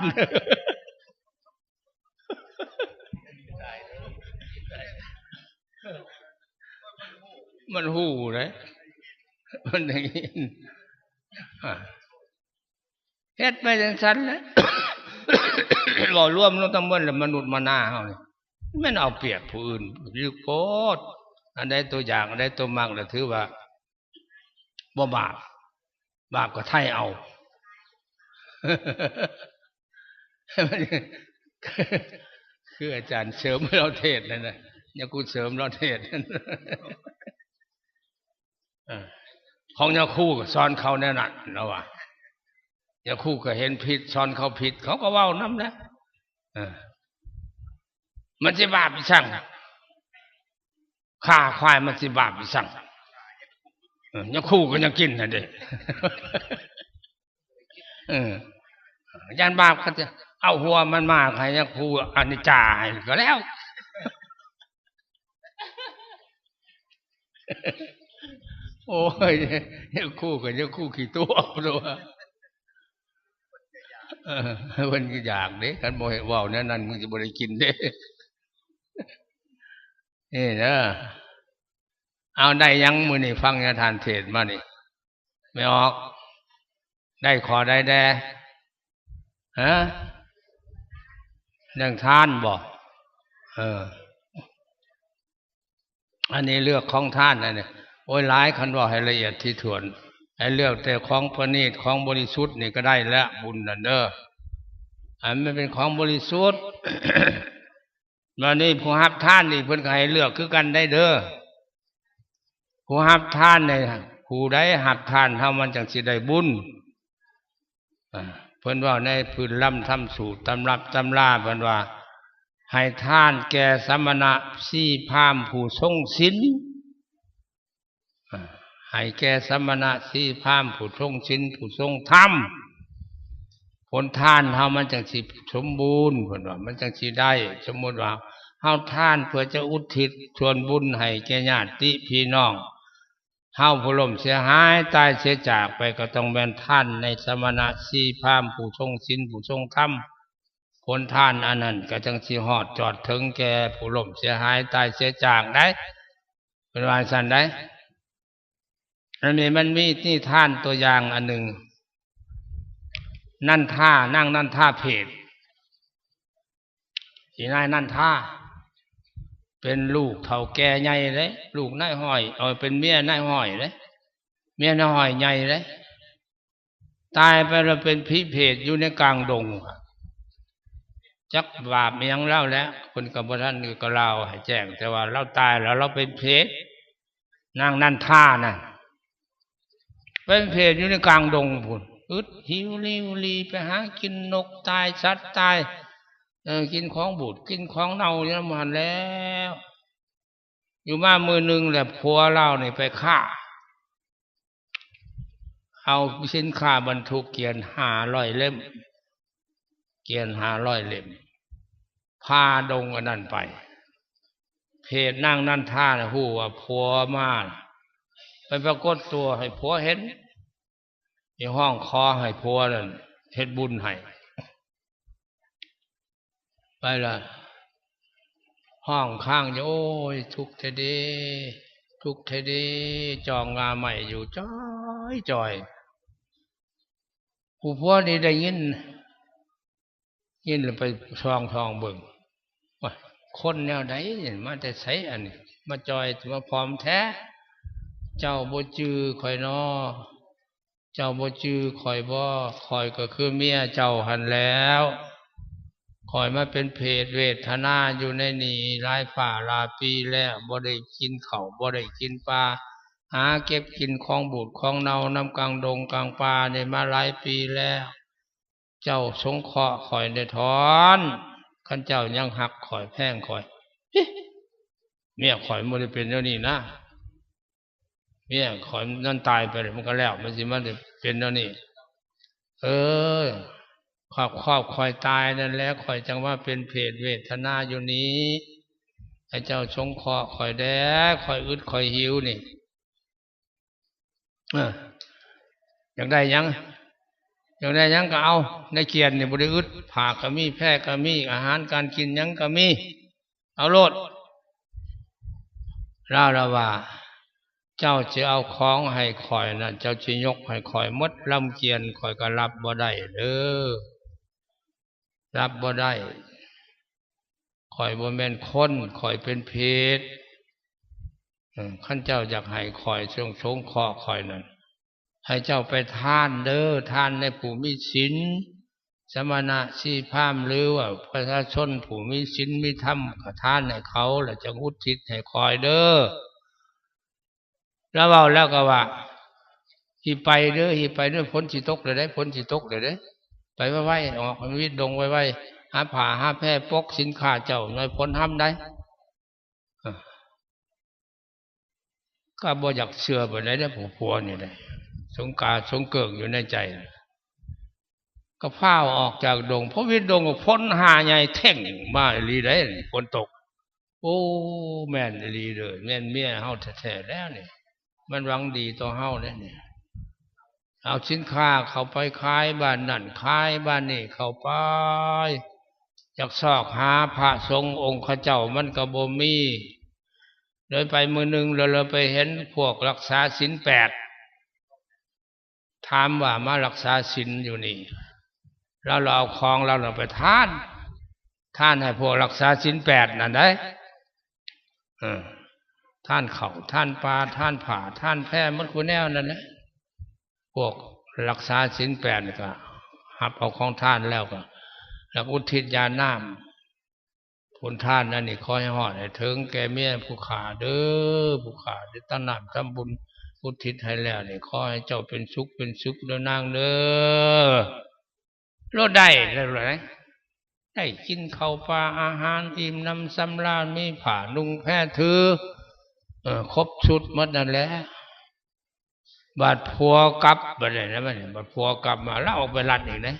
มันหูเลยมันอย่างนี้เฮ็ดไปจังซั่นแหละบ่รวมลงทั้งหมดแล้วมนุษย์มาหน้าเฮานี่แม่นเอาเปรียบผู้อื่นยึกโพดอันใดตัวอย่างอันใดตัวมากแล้วถือว่าบ่บาปก็ไทยเอาคืออาจารย์เสริมเราเทศนั่นน่ะ อย่ากูเสริมรอเทศของยาคู่ก็สอนเขาแน่นอนนะว่ายาคู่ก็เห็นผิดสอนเขาผิดเขาก็เว้าน้ำนะมันสิบาปอีสั่งฆ่าควายมันสิบาปอีสั่งยาคู่ก็ยังกินนะเด็กยันบาปก็จะเอาหัวมันมาใครยาคู่อนิจจาก็แล้วโอ้ยยาคู่กับยาคู่ขี่ตัวมันก็อยากเด้กันบ่ให้เว้านั่นมึงจะบ่ได้กินเด้นี่นะเอาได้ยังมื้อนี้ฟังนิทานเทศมานี่ไม่ออกได้ขอได้แด่ฮะเรื่องทานบ่อันนี้เลือกของท่านนะเนี่ยโอ้ยหลายคันว่าให้ละเอียดที่ถ้วนให้เลือกแต่ของประณีตของบริสุทธิ์นี่ก็ได้แล้วบุญนั่นเด้ออันไม่เป็นของบริสุทธิ์ วันนี้ผู้รับทานนี่เพิ่นก็ให้เลือกคือกันได้เด้อผู้รับทานเนี่ยผู้ใดรับทานเฮามันจังสิได้บุญเพิ่นว่าในพื้นลำทำสูตรตำรับตำราเพิ่นว่าให้ทานแก่สมณะสี่พราหมณ์ผู้ทรงศีลให้แก่สมณะสี่พราหมณ์ผู้ทรงศีลผู้ทรงธรรมผลทานเฮามันจังสิสมบูรณ์เพิ่นว่ามันจังสิได้สมมุติว่าเฮาทานเพื่อจะอุทิศส่วนบุญให้แก่ญาติพี่น้องเฮาผู้ล้มเสียหายตายเสียจากไปก็ต้องแม่นทานในสมณะสี่พราหมณ์ผู้ทรงศีลผู้ทรงธรรมผลทานอันนั้นก็จังสิฮอดจอดถึงแก่ผู้ล้มเสียหายตายเสียจากได้เป็นว่าซั่นได้อันนี้มันมีนี่ทานตัวอย่างอันหนึ่งนั่นท่านั่งนั่นท่าเพศสีนายนั่นท่าเป็นลูกเฒ่าแก่ใหญ่เลยลูกนายห้อยเป็นเมียนายห้อยเลยเมียนายห้อยใหญ่เลยตายไปแล้วเป็นพิเพศอยู่ในกลางดงจักบาปยังเล่าแล้วคนกับท่านก็เล่าให้แจ้งแต่ว่าเราตายแล้วเราเป็นเพศนั่งนั่นท่าน่ะเป็นเพศอยู่ในกลางดงพุ่นอึดหิวลีไปหากินนกตายสัตว์ตายกินของบูดกินของเน่าอย่างนั้นแล้วอยู่มามือหนึ่งแหละผัวเราเนี่ยไปฆ่าเอาสินค้าบรรทุกเกียน500 เล่มเกียน500 เล่มพาดงอันนั้นไปเพจนั่งนั่นท่านะฮู้ว่าผัวมาไปปรากฏตัวให้ผัวเห็นในห้องคอให้ผัวนั่นเฮ็ดบุญให้ไปละห้องข้างโอ้ยทุกเทเดทุกเทเดจองงาใหม่อยู่จอยผู้ผัวนี่ได้ยินเลยไปทองเบิ่งว่าคนแนวใดมาแต่ไสอันนี้มาจอยมาพร้อมแท้เจ้าบ่จื้อข่อยน้อเจ้าบ่จื้อข่อยบ่ข่อยก็คือเมียเจ้าหันแล้วข่อยมาเป็นเพศเวทนาอยู่ในนี่หลายฝ่าหลายปีแล้วบ่ได้กินข้าวบ่ได้กินปลาหาเก็บกินของบูดของเน่าน้ำกลางดงกลางป่าได้มาหลายปีแล้วเจ้าสงเคราะห์ข่อยได้ถอนคันเจ้ายังหักข่อยแพงข่อยเมียข่อยบ่ได้เป็นเดี๋ยวนี้นะเมียข่อยนั่นตายไปมันก็แล้วมันสิมาเป็นเดี๋ยวนี้ครอบข่อยตายนั่นแล้วข่อยจังว่าเป็นเพศเวทนาอยู่นี้ให้เจ้าสงเคราะห์ข่อยแด้ข่อยอึดข่อยหิวนี่อยากได้ยังก็เอาในเกียรตินี่บ่ได้อึดผ้าก็มีแพร่ก็มีอาหารการกินยังก็มีเอาโลดเราว่าเจ้าจะเอาของให้ข่อยนั่นเจ้าสิยกให้ข่อยหมดลำเกียรข่อยก็รับบ่ได้เด้อรับบ่ได้ข่อยบ่แม่นคนข่อยเป็นเพศคันเจ้าอยากให้ข่อยสงเคราะห์ข่อยนั่นให้เจ้าไปทานเด้อทานในผู้มีศีล สมณะชีพราหมณ์หรือว่าประชาชนผู้มีศีลมีธรรมกทานให้เขาแล้วจะอุทิศให้คอยเด้อแล้วเว้าแล้วก็ว่าหิไปเด้อหิไปเด้อฝนสิตกเลยได้ฝนสิตกเลยได้ไปไว้ออกวิดดงไว้หาผ้าหาแพร่ปกสินค้าเจ้าหน่อยพ้นห้ำได้ก็บ่อยากเชื่อบ่ได้ผู้ผัวนี่เลยสงกาสงเกิกอยู่ในใจก็พาออกจากดงเพราะวิดงก็พ้นหาใหญ่แท่งมาลีได้ฝนตกโอ้แม่นลีเลยแม่นเมียเฮาแท้ๆแล้วนี่มันหวังดีต่อเฮาเนี่ยเอาสินค้าเข้าไปขายบ้านนั่นขายบ้านนี่เข้าไปอยากซอกหาพระสงฆ์องค์ข้าเจ้ามันก็บ่มีเลยไปมือหนึ่งเราไปเห็นพวกรักษาศีล8ถามว่ามารักษาศีลอยู่นี่เราเอาของเราไปท่านให้พวกรักษาศีล8นั่นได้ท่านเขาท่านปลาท่านผ่าท่านแพร่มันคุณแนวนั่นแหละพวกรักษาศีล8ก็หับเอาของท่านแล้วก็แล้วอุทิศญาณน้ำผลท่านนั่นนี่คอยหอดให้ถึงแก่เมียผู้ขาเด้อผู้ขาได้ตั้งน้ำทำบุญอุทิศให้แล้วนี่ขอให้เจ้าเป็นสุขเด้อนางเด้อรถได้แล้วไหมได้กินข้าวปลาอาหารอิ่มน้ำสำราญมีผ้านุ่งแพร่ถือครบชุดหมดนั่นแหละบาดผัวกลับไปเลยนะมันบาดผัวกลับมาแล้วออกไปรัดอีกนะ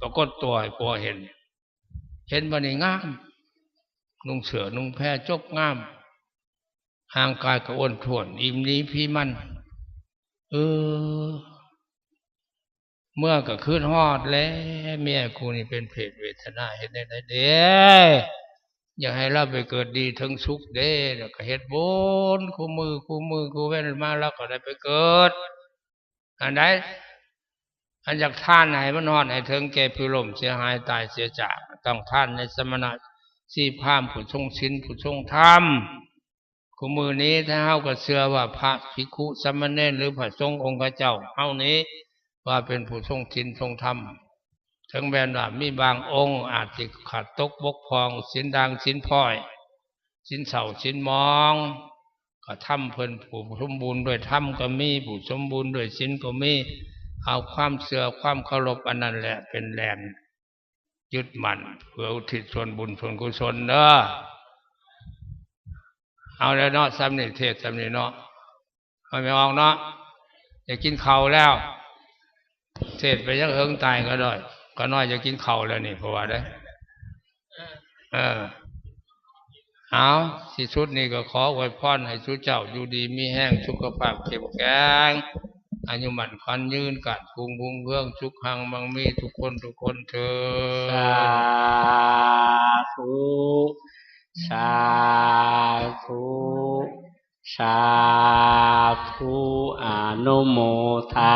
ปรากฏตัวให้ผัวเห็นบันนี้งามนุ่งเสือนุ่งแพร่จกงามห่างกายก็อ้วนท้วนอิ่มนี้พี่มันเมื่อก็ขึ้นฮอดแล้วเมียกูนี่เป็นเพศเวทนาเห็นได้เด้อยากให้เราไปเกิดดีถึงสุขเด้แล้วก็เฮ็ดบุญคู่มือเว้นมาแล้วก็ได้ไปเกิดอันใดอันจากท่านไหนมันนอนให้ถึงแก่พิรมเสียหายตายเสียจากต้องท่านในสมณะชีพราหมณ์ผู้ทรงศีลผู้ทรงธรรมคู่มือนี้ถ้าเฮาก็เชื่อว่าพระภิกขุสามเณรหรือพระสงฆ์องค์เจ้าเฮานี้ว่าเป็นผู้ทรงศีลทรงธรรมถึงแม้ว่ามีบางองค์อาจจะขาดตกบกพร่องศีลดังศีลพ้อยศีลเศร้าศีลมองก็ทำเพิ่นผู้สมบูรณ์ด้วยธรรมก็มีผู้สมบูรณ์ด้วยศีลก็มีเอาความเสื่อความเคารพอันนั้นแหละเป็นแหลนยึดมั่นเพื่ออุทิศส่วนบุญส่วนกุศลเด้อเอาแล้วเนาะซ้ำนี่เทศซ้ำนี่เนาะไม่ออกเนาะจะกินข้าวแล้วเทศไปยังเฮิงตายก็ได้ก็น้อยจะกินข้าวแล้วนี่เพราะว่าได้เอาสิชุดนี้ก็ขออวยพรให้ชุดเจ้าอยู่ดีมีแห้งสุขภาพเข้มแข็งอายุมั่นขวัญยืนกัดพุงเรื่องสุขหังมังมีทุกคนเถิดสาธุสาธุสาธุอนุโมทา